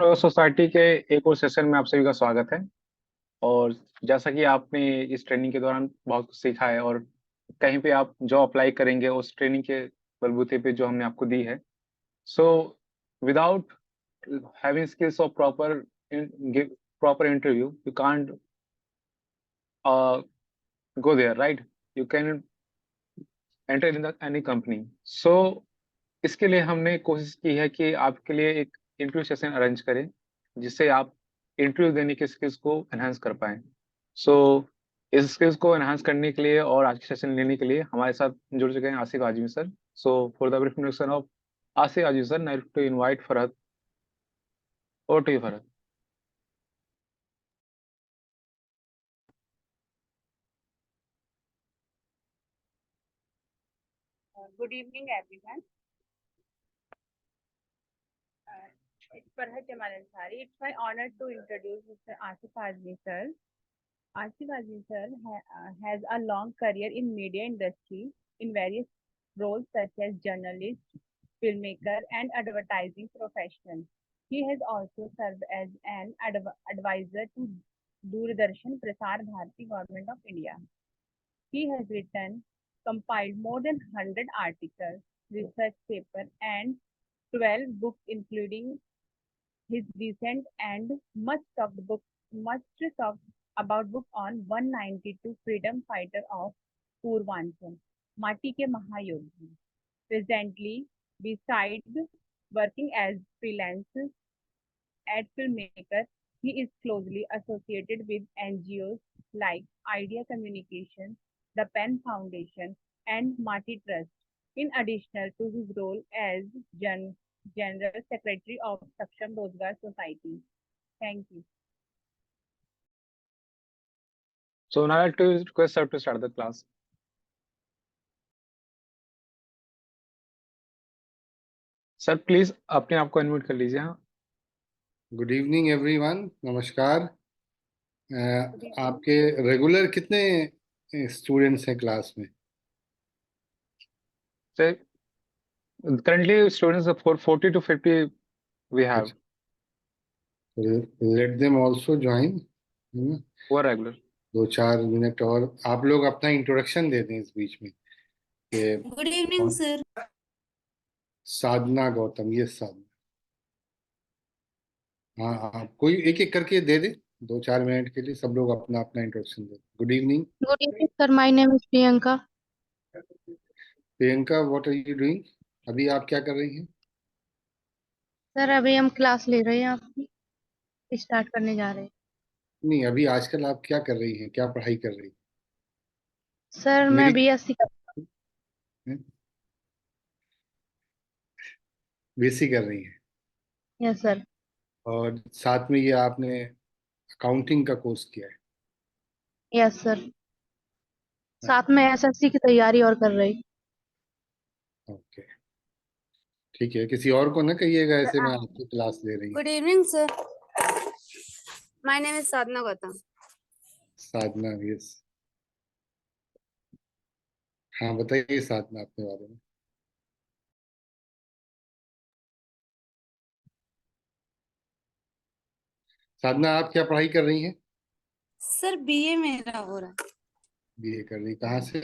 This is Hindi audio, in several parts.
सोसाइटी के एक और सेशन में आप सभी का स्वागत है। और जैसा कि आपने इस ट्रेनिंग के दौरान बहुत कुछ सीखा है और कहीं पे आप जॉब अप्लाई करेंगे उस ट्रेनिंग के बलबूते पे जो हमने आपको दी है। So without having skills of proper interview you can't go there, right? You can enter in the any company. So इसके लिए हमने कोशिश की है कि आपके लिए एक इंटरव्यू सेशन अरेंज करें जिससे आप इंटरव्यू देने के स्किल्स को एनहांस कर पाएं। सो इस स्किल्स को एनहांस करने के लिए और आज के सेशन लेने के लिए हमारे साथ जुड़ चुके हैं Asif Azmi sir. So for the brief introduction of Asif Azmi sir, now to invite Farhat. Over to you Farhat. Good evening, everyone. It's Farhat Jamal Ansari. It's my honor to introduce Mr. Asif Azmi sir. Asif Azmi sir has a long career in media industry in various roles such as journalist, filmmaker, and advertising professional. He has also served as an advisor to Doordarshan Prasar Bharati Government of India. He has written, compiled more than 100 articles, research papers, and 12 books, including his recent and much talked about book on 192 freedom fighter of Purvanchal, Mati ke Mahayogi. Presently, besides working as freelance ad filmmaker, he is closely associated with NGOs like Idea Communications, the Penn Foundation, and Mati Trust, in addition to his role as General Secretary of Saksham Rozgar Society. Thank you. So now I have to request sir to start the class. Sir please अपने आप को अनम्यूट कर लीजिए। हाँ, गुड इवनिंग एवरीवन, नमस्कार। आपके रेगुलर कितने स्टूडेंट्स हैं क्लास में? Sir currently students are for 40 to 50 we have. Let them also join. वो रेगुलर 2-4 मिनट और आप लोग अपना इंट्रोडक्शन दे दें इस बीच में। Good evening sir. Sadhana Gautam, ये साधना। हाँ, आप कोई एक एक करके दे दे, 2-4 मिनट के लिए सब लोग अपना अपना इंट्रोडक्शन दे। Good evening. Good evening sir, my name is Priyanka. Priyanka, what are you doing? अभी आप क्या कर रही हैं? सर अभी हम क्लास ले रहे हैं, आपकी स्टार्ट करने जा रहे हैं। नहीं, अभी आजकल आप क्या कर रही हैं, क्या पढ़ाई कर रही हैं? सर मैं मेरी बीएससी कर बीएससी कर रही हैं यस सर। और साथ में ये आपने अकाउंटिंग का कोर्स किया है? यस सर, साथ में एसएससी की तैयारी और कर रही। ओके, ठीक है। किसी और को ना कहिएगा ऐसे मैं आपकी क्लास ले रही हूँ। Good evening sir, my name is Sadhana Gautam. Sadhana, yes. हाँ, बताइए साधना अपने बारे में। साधना, आप क्या पढ़ाई कर रही हैं? सर बीए मेरा हो रहा है। बीए कर रही, कहाँ से?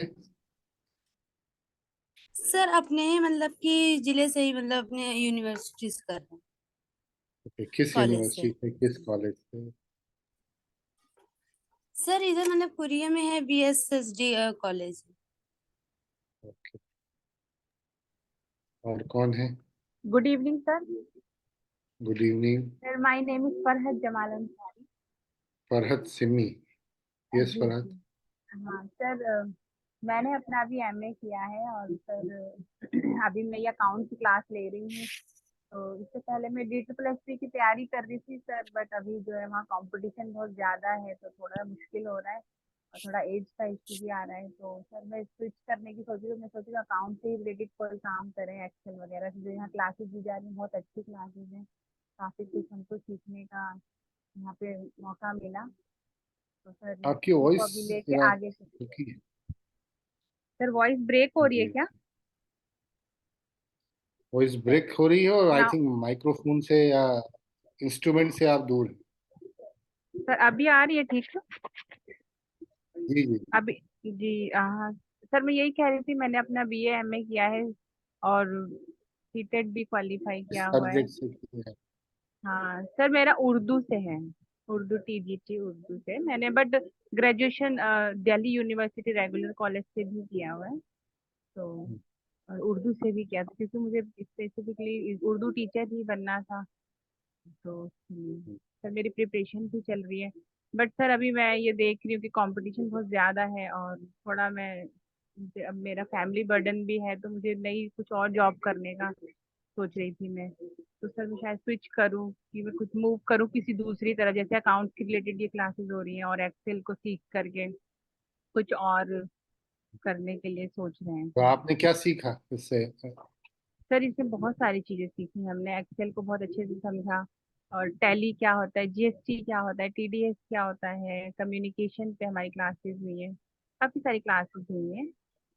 सर अपने ही मतलब कि जिले से ही, मतलब अपने यूनिवर्सिटी से कर रहे हैं। ओके, किस कॉलेज यूनिवर्सिटी से, किस कॉलेज से? सर इधर मतलब पुरिया में है, बीएसएसडी कॉलेज। ओके, और कौन है? Good evening, sir. Good evening. Sir, my name is Farhat Jamal Ansari. Farhat Simi, yes जी फरहत। जी हाँ सर, मैंने अपना अभी एमए किया है और सर अभी मैं ये अकाउंट की क्लास ले रही हूँ। तो इससे पहले मैं DSSC की तैयारी कर रही थी सर, बट अभी जो है वहाँ कंपटीशन बहुत ज़्यादा है तो थोड़ा मुश्किल हो रहा है और थोड़ा एज का इशू भी आ रहा है। तो सर मैं स्विच करने की सोच रही हूँ। मैं सोच रही हूँ अकाउंट से रिलेटेड कोई काम करें, एक्सेल वगैरह से। जो यहाँ क्लासेस दी जा रही हैं बहुत अच्छी क्लासेस हैं, काफ़ी कुछ हमको सीखने का यहाँ पे मौका मिला। तो सर आपकी इसी को वॉइस अभी लेके जरा आगे रुकी है। सर वॉइस ब्रेक हो रही है जी, क्या? वॉइस ब्रेक हो रही है और आई नाउ थिंक माइक्रोफोन से या इंस्ट्रूमेंट से आप दूर हैं। सर अभी आ रही है ठीक से? जी जी। अभी जी हाँ। सर मैं यही कह रही थी, मैंने अपना बीए एमए किया है और सीटेट भी क्वालिफाई किया हुआ है। सब्जेक्ट से किया है। हाँ सर, मेरा उर्दू से है। उर्दू टीजीटी उर्दू से मैंने, but graduation Delhi university regular college से भी किया हुआ है। तो और उर्दू से भी किया था क्योंकि मुझे स्पेसिफिकली उर्दू टीचर ही बनना था। तो सर मेरी प्रिपरेशन भी चल रही है। बट सर अभी मैं ये देख रही हूँ कि कंपटीशन बहुत ज़्यादा है और थोड़ा मैं, अब मेरा फैमिली बर्डन भी है तो मुझे नई कुछ और जॉब करने का सोच रही थी मैं। तो सर मैं शायद स्विच करूँ कि मैं कुछ मूव करूँ किसी दूसरी तरह, जैसे अकाउंट के रिलेटेड ये क्लासेस हो रही हैं और एक्सेल को सीख करके कुछ और करने के लिए सोच रहे हैं। तो आपने क्या सीखा इससे? सर इसमें बहुत सारी चीजें सीखी हमने, एक्सेल को बहुत अच्छे से समझा और टैली क्या होता है, जीएसटी क्या होता है, टीडीएस क्या होता है, कम्युनिकेशन पे हमारी क्लासेस हुई है, काफी सारी क्लासेस हुई है।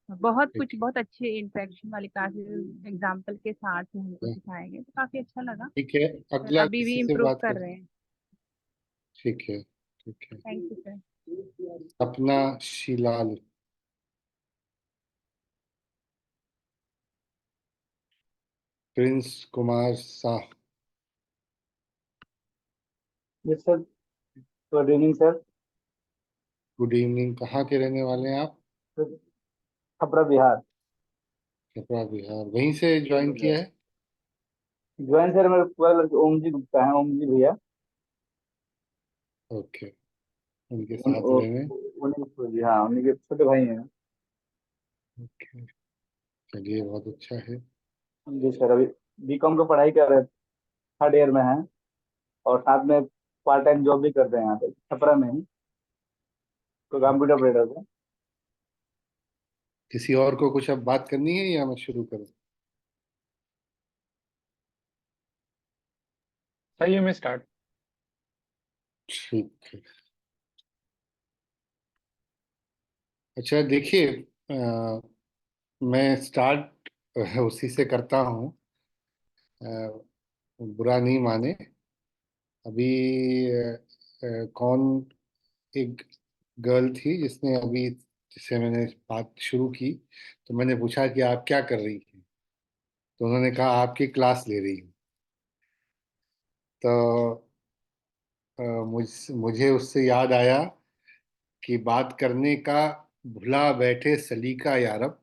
बहुत कुछ, ठीक बहुत अच्छे इंटरेक्शन वाली क्लासेस एग्जाम्पल के साथ हमको है। सिखाए गए, तो काफी अच्छा लगा। ठीक है, सर अगला अभी भी किसी से इम्प्रूव बात कर कर। रहे हैं। ठीक है, ठीक है। Thank you sir. Sapna Shilal. Prince Kumar Shah. Yes sir. Good evening sir. Good evening. कहाँ के रहने वाले हैं आप? छपरा बिहार। छपरा बिहार। वहीं से ज्वाइन किया है? ज्वाइन सर मेरे पूरा लड़के ओम जी गुप्ता है, ओम जी भैया। ओके, उनके उन साथ ओ- रहे हैं। उन्हीं जी, हाँ उन्हीं के छोटे भाई हैं। ओके, चलिए बहुत अच्छा है। जी सर, अभी बीकॉम का पढ़ाई कर रहे, थर्ड ईयर में है और साथ में पार्ट टाइम जॉब भी करते हैं यहाँ पे छपरा में ही, तो कंप्यूटर ऑपरेटर पे। किसी और को कुछ अब बात करनी है या मैं शुरू करूं? सही है, मैं स्टार्ट। ठीक है। अच्छा देखिए, मैं स्टार्ट उसी से करता हूँ। बुरा नहीं माने। अभी कौन, एक गर्ल थी जिसने अभी, जिससे मैंने बात शुरू की, तो मैंने पूछा कि आप क्या कर रही हैं, तो उन्होंने कहा आपकी क्लास ले रही हूँ। तो मुझे उससे याद आया कि बात करने का भुला बैठे सलीका यारब,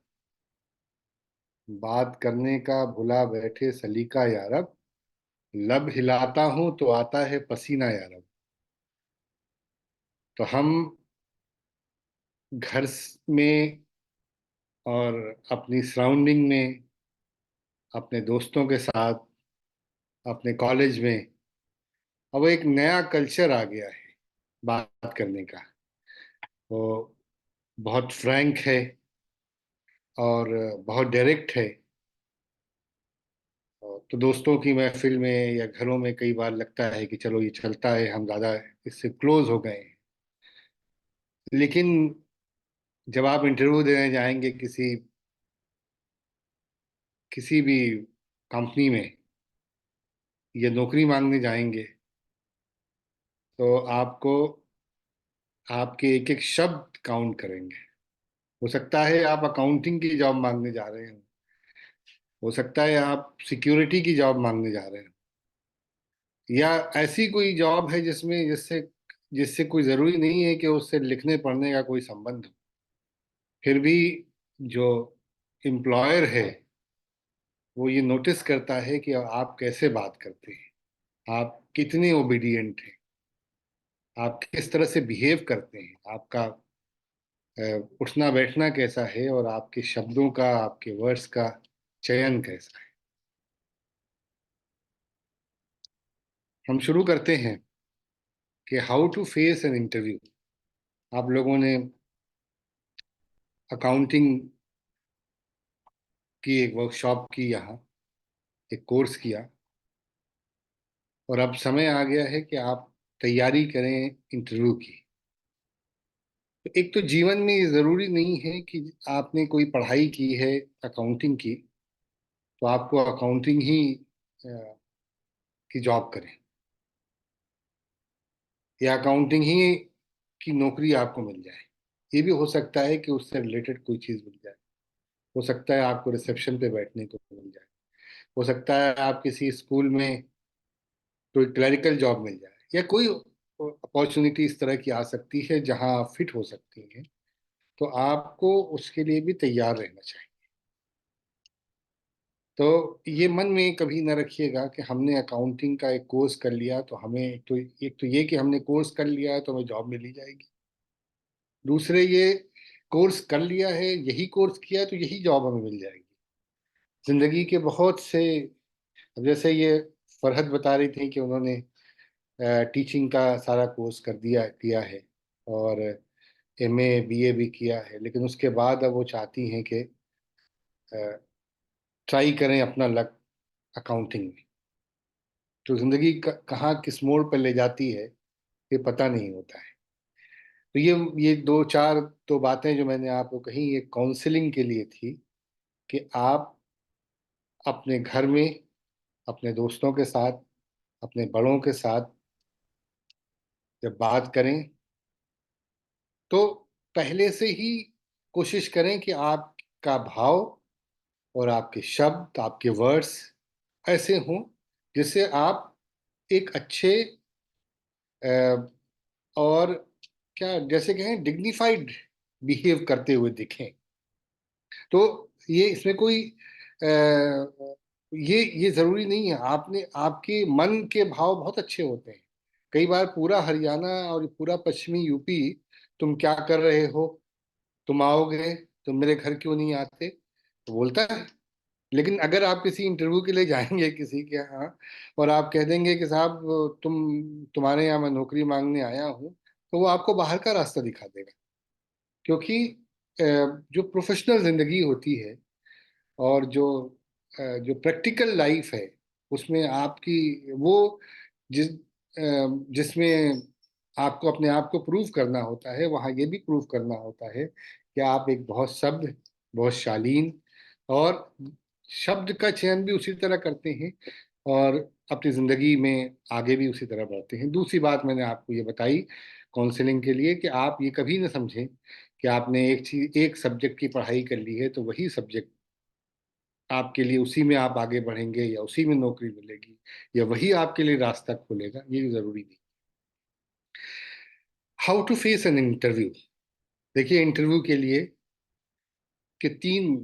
बात करने का भुला बैठे सलीका यारब, लब हिलाता हूं तो आता है पसीना यारब। तो हम घर में और अपनी सराउंडिंग में, अपने दोस्तों के साथ, अपने कॉलेज में, अब एक नया कल्चर आ गया है बात करने का। वो बहुत फ्रैंक है और बहुत डायरेक्ट है। तो दोस्तों की महफिल में या घरों में कई बार लगता है कि चलो ये चलता है, हम ज़्यादा इससे क्लोज हो गए हैं। लेकिन जब आप इंटरव्यू देने जाएंगे किसी किसी भी कंपनी में या नौकरी मांगने जाएंगे, तो आपको आपके एक एक शब्द काउंट करेंगे। हो सकता है आप अकाउंटिंग की जॉब मांगने जा रहे हो, हो सकता है आप सिक्योरिटी की जॉब मांगने जा रहे हो, या ऐसी कोई जॉब है जिसमें जिससे जिससे कोई जरूरी नहीं है कि उससे लिखने पढ़ने का कोई संबंध हो। फिर भी जो एम्प्लॉयर है वो ये नोटिस करता है कि आप कैसे बात करते हैं, आप कितने ओबीडिएंट हैं, आप किस तरह से बिहेव करते हैं, आपका उठना बैठना कैसा है, और आपके शब्दों का, आपके वर्ड्स का चयन कैसा है। हम शुरू करते हैं कि how to face an interview. आप लोगों ने अकाउंटिंग की एक वर्कशॉप की, यहाँ एक कोर्स किया, और अब समय आ गया है कि आप तैयारी करें इंटरव्यू की। तो एक तो जीवन में ये जरूरी नहीं है कि आपने कोई पढ़ाई की है अकाउंटिंग की तो आपको अकाउंटिंग ही की जॉब करें। या अकाउंटिंग ही की नौकरी आपको मिल जाए। ये भी हो सकता है कि उससे रिलेटेड कोई चीज़ मिल जाए। हो सकता है आपको रिसेप्शन पे बैठने को मिल जाए। हो सकता है आप किसी स्कूल में कोई क्लरिकल जॉब मिल जाए, या कोई अपॉर्चुनिटी इस तरह की आ सकती है जहां आप फिट हो सकती हैं। तो आपको उसके लिए भी तैयार रहना चाहिए। तो ये मन में कभी ना रखिएगा कि हमने अकाउंटिंग का एक कोर्स कर लिया तो हमें, एक तो ये कि हमने कोर्स कर लिया है तो हमें जॉब मिल ही जाएगी। दूसरे, ये कोर्स कर लिया है, यही कोर्स किया है तो यही जॉब हमें मिल जाएगी। जिंदगी के बहुत से, अब जैसे ये फरहत बता रही थी कि उन्होंने टीचिंग का सारा कोर्स कर दिया किया है, और एमए बीए भी किया है, लेकिन उसके बाद अब वो चाहती हैं कि ट्राई करें अपना लक अकाउंटिंग में। तो जिंदगी कहाँ किस मोड़ पर ले जाती है ये पता नहीं होता है। तो ये दो चार तो बातें जो मैंने आपको कही, ये काउंसलिंग के लिए थी कि आप अपने घर में, अपने दोस्तों के साथ, अपने बड़ों के साथ जब बात करें तो पहले से ही कोशिश करें कि आपका भाव और आपके शब्द, आपके वर्ड्स ऐसे हों जिससे आप एक अच्छे अ, और क्या जैसे कहें डिग्निफाइड बिहेव करते हुए दिखें। तो ये इसमें कोई ये जरूरी नहीं है। आपने, आपके मन के भाव बहुत अच्छे होते हैं। कई बार पूरा हरियाणा और पूरा पश्चिमी यूपी, तुम क्या कर रहे हो, तुम आओगे, तुम मेरे घर क्यों नहीं आते, तो बोलता है। लेकिन अगर आप किसी इंटरव्यू के लिए जाएंगे किसी के यहाँ और आप कह देंगे कि साहब तुम्हारे यहाँ मैं नौकरी मांगने आया हूँ, तो वो आपको बाहर का रास्ता दिखा देगा। क्योंकि जो प्रोफेशनल जिंदगी होती है और जो प्रैक्टिकल लाइफ है, उसमें आपकी वो जिस जिसमें आपको अपने आप को प्रूव करना होता है, वहाँ ये भी प्रूव करना होता है कि आप एक बहुत शब्द, बहुत शालीन, और शब्द का चयन भी उसी तरह करते हैं और अपनी जिंदगी में आगे भी उसी तरह बढ़ते हैं। दूसरी बात मैंने आपको ये बताई काउंसलिंग के लिए कि आप ये कभी ना समझें कि आपने एक चीज, एक सब्जेक्ट की पढ़ाई कर ली है तो वही सब्जेक्ट आपके लिए, उसी में आप आगे बढ़ेंगे या उसी में नौकरी मिलेगी या वही आपके लिए रास्ता खोलेगा, ये जरूरी नहीं। How to face an interview. देखिए, इंटरव्यू के लिए के 3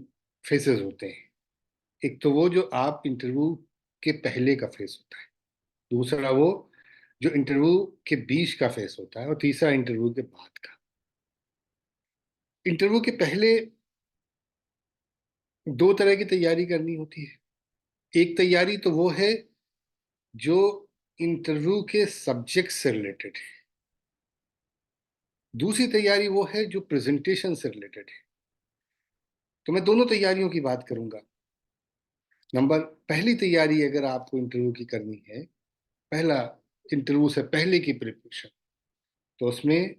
फेसेस होते हैं। एक तो वो जो आप इंटरव्यू के पहले का फेस होता है, दूसरा वो जो इंटरव्यू के बीच का फेस होता है, और तीसरा इंटरव्यू के बाद का। इंटरव्यू के पहले 2 तरह की तैयारी करनी होती है। एक तैयारी तो वो है जो इंटरव्यू के सब्जेक्ट से रिलेटेड है। दूसरी तैयारी वो है जो प्रेजेंटेशन से रिलेटेड है। तो मैं दोनों तैयारियों की बात करूंगा। पहली तैयारी अगर आपको इंटरव्यू की करनी है, पहला इंटरव्यू से पहले की प्रिपरेशन, तो उसमें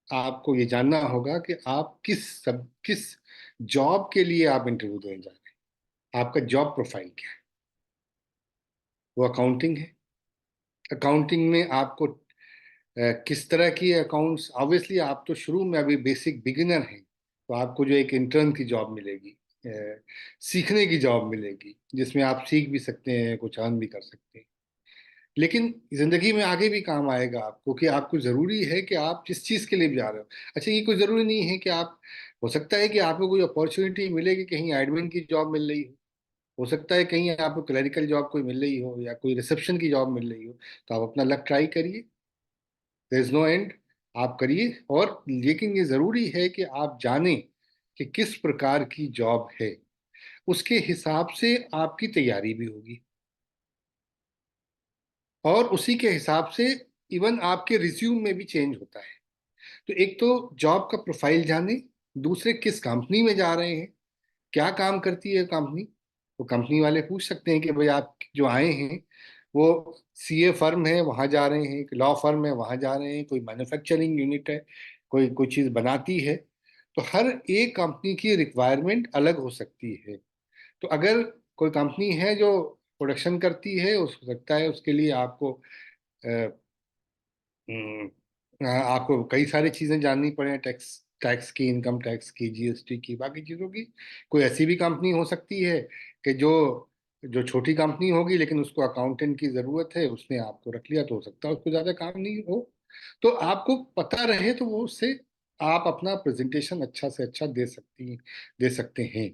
आपको ये जानना होगा कि आप किस जॉब के लिए आप इंटरव्यू देने जा रहे हैं। आपका जॉब प्रोफाइल क्या है। वो अकाउंटिंग है। अकाउंटिंग में आपको किस तरह की अकाउंट्स, ऑब्वियसली आप तो शुरू में अभी बेसिक बिगिनर हैं, तो आपको जो एक इंटर्न की जॉब मिलेगी, सीखने की जॉब मिलेगी, जिसमें आप सीख भी सकते हैं, कुछ अर्न भी कर सकते हैं। लेकिन जिंदगी में आगे भी काम आएगा आपको, कि आपको जरूरी है कि आप जिस चीज के लिए भी जा रहे हो। अच्छा, ये कोई जरूरी नहीं है कि आप, हो सकता है कि आपको कोई अपॉर्चुनिटी मिले कि कहीं एडमिन की जॉब मिल रही हो सकता है कहीं आपको क्लरिकल जॉब कोई मिल रही हो या कोई रिसेप्शन की जॉब मिल रही हो। तो आप अपना लक ट्राई करिए, देयर इज नो एंड, आप करिए। और लेकिन ये जरूरी है कि आप जानें कि किस प्रकार की जॉब है, उसके हिसाब से आपकी तैयारी भी होगी, और उसी के हिसाब से इवन आपके रिज्यूम में भी चेंज होता है। तो एक तो जॉब का प्रोफाइल जाने, दूसरे किस कंपनी में जा रहे हैं, क्या काम करती है कंपनी। तो कंपनी वाले पूछ सकते हैं कि भाई आप जो आए हैं वो सीए फर्म है वहां जा रहे हैं, लॉ फर्म है वहां जा रहे हैं, कोई मैन्युफैक्चरिंग यूनिट है, कोई कोई चीज बनाती है। तो हर एक कंपनी की रिक्वायरमेंट अलग हो सकती है। तो अगर कोई कंपनी है जो प्रोडक्शन करती है, हो सकता है उसके लिए आपको आपको कई सारी चीजें जाननी पड़े, टैक्स टैक्स की, इनकम टैक्स की, जीएसटी की, बाकी चीजों की। कोई ऐसी भी कंपनी हो सकती है कि जो जो छोटी कंपनी होगी लेकिन उसको अकाउंटेंट की जरूरत है, उसने आपको रख लिया, तो हो सकता है उसको ज्यादा काम नहीं हो। तो आपको पता रहे तो वो उससे आप अपना प्रेजेंटेशन अच्छा से अच्छा दे सकते हैं।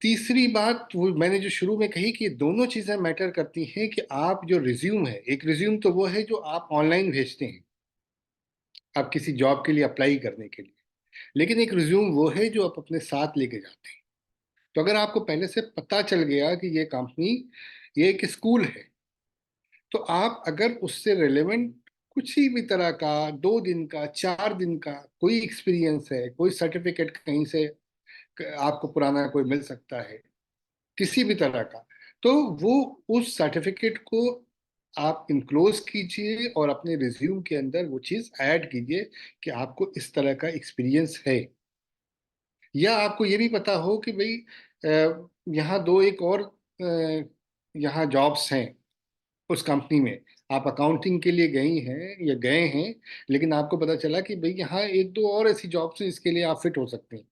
तीसरी बात वो मैंने जो शुरू में कही कि दोनों चीजें मैटर करती हैं, कि आप जो रिज्यूम है, एक रिज्यूम तो वो है जो आप ऑनलाइन भेजते हैं आप किसी जॉब के लिए अप्लाई करने के लिए, लेकिन एक रिज्यूम वो है जो आप अपने साथ लेके जाते हैं। तो अगर आपको पहले से पता चल गया कि ये कंपनी, ये एक स्कूल है, तो आप अगर उससे रिलेवेंट कुछ ही भी तरह का 2 दिन का, 4 दिन का कोई एक्सपीरियंस है, कोई सर्टिफिकेट कहीं से आपको पुराना कोई मिल सकता है किसी भी तरह का, तो वो उस सर्टिफिकेट को आप इनक्लोज कीजिए और अपने रिज्यूम के अंदर वो चीज ऐड कीजिए कि आपको इस तरह का एक्सपीरियंस है। या आपको ये भी पता हो कि भाई यहाँ दो एक और यहाँ जॉब्स हैं उस कंपनी में, आप अकाउंटिंग के लिए गई हैं या गए हैं, लेकिन आपको पता चला कि भाई यहाँ एक दो और ऐसी जॉब्स हैं जिसके लिए आप फिट हो सकते हैं।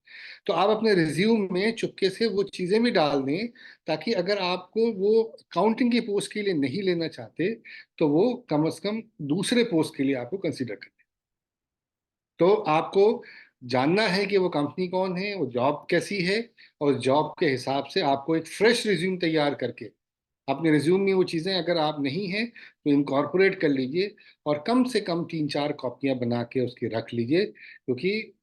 तो आप अपने रिज्यूम में चुपके से वो चीजें भी डाल दें, ताकि अगर आपको वो अकाउंटिंग की पोस्ट के लिए नहीं लेना चाहते तो वो कम से कम दूसरे पोस्ट के लिए आपको कंसिडर करें। तो आपको जानना है कि वो कंपनी कौन है, वो जॉब कैसी है, और जॉब के हिसाब से आपको एक फ्रेश रिज्यूम तैयार करके अपने रिज्यूम में वो चीजें अगर आप नहीं हैं तो इनकॉर्पोरेट कर लीजिए, और कम से कम 3-4 कॉपियां बना के उसकी रख लीजिए, क्योंकि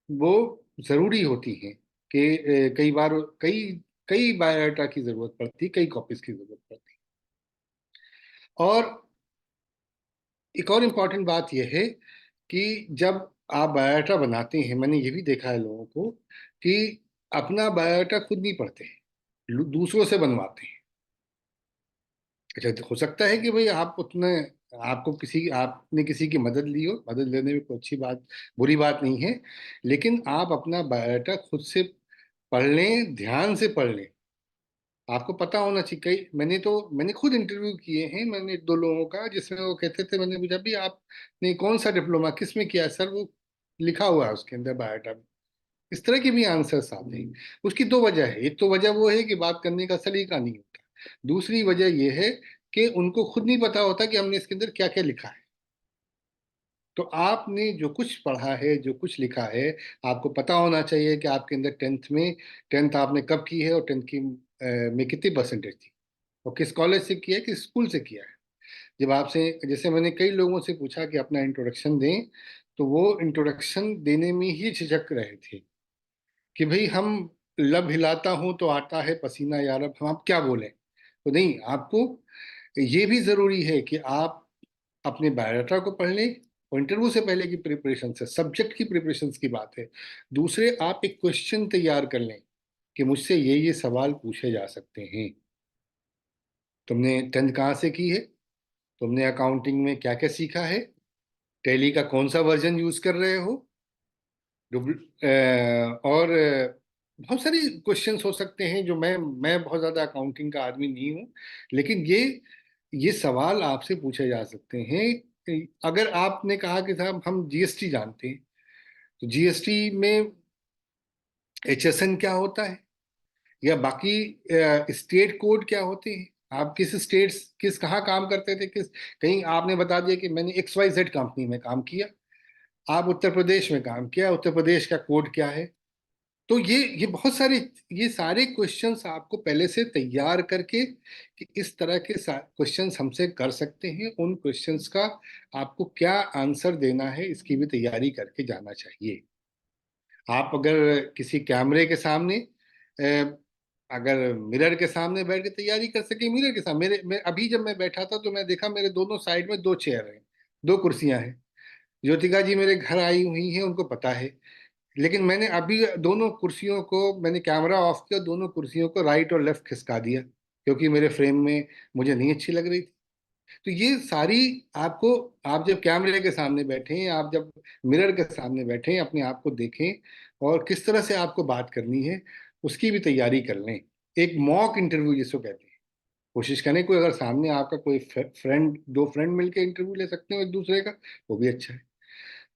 वो जरूरी होती हैं कि कई बार कई कई बायोडाटा की जरूरत पड़ती, कई कॉपीज की जरूरत पड़ती। और एक और इम्पॉर्टेंट बात यह है कि जब आप बायोडाटा बनाते हैं, मैंने ये भी देखा है लोगों को कि अपना बायोडाटा खुद नहीं पढ़ते हैं, दूसरों से बनवाते हैं। अच्छा, तो हो सकता है कि भाई आप उतने आपने किसी की मदद ली हो, मदद लेने में कोई अच्छी बात, बुरी बात नहीं है, लेकिन आप अपना बायोडाटा खुद से पढ़ लें, ध्यान से पढ़ लें। आपको पता होना चाहिए। कई मैंने खुद इंटरव्यू किए हैं, मैंने एक दो लोगों का, जिसमें वो कहते थे, मैंने पूछा भी आपने कौन सा डिप्लोमा किस में किया है सर, वो लिखा हुआ है उसके अंदर बायोडाटा में। इस तरह के भी आंसर्स आते हैं। उसकी दो वजह है, एक तो वजह वो है कि बात करने का सलीका नहीं होता, दूसरी वजह यह है कि उनको खुद नहीं पता होता कि हमने इसके अंदर क्या क्या लिखा है। तो आपने जो कुछ पढ़ा है, जो कुछ लिखा है, आपको पता होना चाहिए कि आपके अंदर टेंथ आपने कब की है, और टेंथ की में कितनी परसेंटेज थी, और किस कॉलेज से किया है, किस स्कूल से किया है। जब आपसे, जैसे मैंने कई लोगों से पूछा कि अपना इंट्रोडक्शन दें, तो वो इंट्रोडक्शन देने में ही झिझक रहे थे कि भाई हम लब हिलाता हूं तो आता है पसीना यारब, हम आप क्या बोले। तो नहीं, आपको ये भी जरूरी है कि आप अपने बायोडाटा को पढ़ लें, और इंटरव्यू से पहले की प्रिपरेशन से, सब्जेक्ट की प्रिपरेशन की बात है। दूसरे, आप एक क्वेश्चन तैयार कर लें कि मुझसे ये सवाल पूछे जा सकते हैं। तुमने टेंथ कहाँ से की है, तुमने अकाउंटिंग में क्या क्या सीखा है, टैली का कौन सा वर्जन यूज कर रहे हो, और बहुत सारी क्वेश्चंस हो सकते हैं जो मैं बहुत ज्यादा अकाउंटिंग का आदमी नहीं हूँ, लेकिन ये सवाल आपसे पूछे जा सकते हैं। अगर आपने कहा कि साहब हम जीएसटी जानते हैं, तो जीएसटी में एचएसएन क्या होता है, या बाकी स्टेट कोड क्या होते हैं, आप किस स्टेट, किस कहाँ काम करते थे, किस, कहीं आपने बता दिया कि मैंने XYZ कंपनी में काम किया, आप उत्तर प्रदेश में काम किया, उत्तर प्रदेश का कोड क्या है। तो ये बहुत सारे, ये सारे क्वेश्चंस आपको पहले से तैयार करके कि इस तरह के क्वेश्चंस हमसे कर सकते हैं, उन क्वेश्चंस का आपको क्या आंसर देना है इसकी भी तैयारी करके जाना चाहिए। आप अगर किसी कैमरे के सामने, अगर मिरर के सामने बैठ के तैयारी कर सके, मिरर के सामने, अभी जब मैं बैठा था तो मैं देखा मेरे दोनों साइड में 2 चेयर हैं, 2 कुर्सियां हैं। ज्योतिका जी मेरे घर आई हुई हैं, उनको पता है, लेकिन मैंने अभी दोनों कुर्सियों को, मैंने कैमरा ऑफ किया, दोनों कुर्सियों को राइट और लेफ्ट खिसका दिया, क्योंकि मेरे फ्रेम में मुझे नहीं अच्छी लग रही थी। तो ये सारी आपको, आप जब कैमरे के सामने बैठे, आप जब मिरर के सामने बैठे, अपने आप को देखें और किस तरह से आपको बात करनी है उसकी भी तैयारी कर लें। एक मॉक इंटरव्यू जिसको कहते हैं, कोशिश करें कोई अगर सामने आपका कोई फ्रेंड, दो फ्रेंड मिलके इंटरव्यू ले सकते हो एक दूसरे का, वो भी अच्छा है।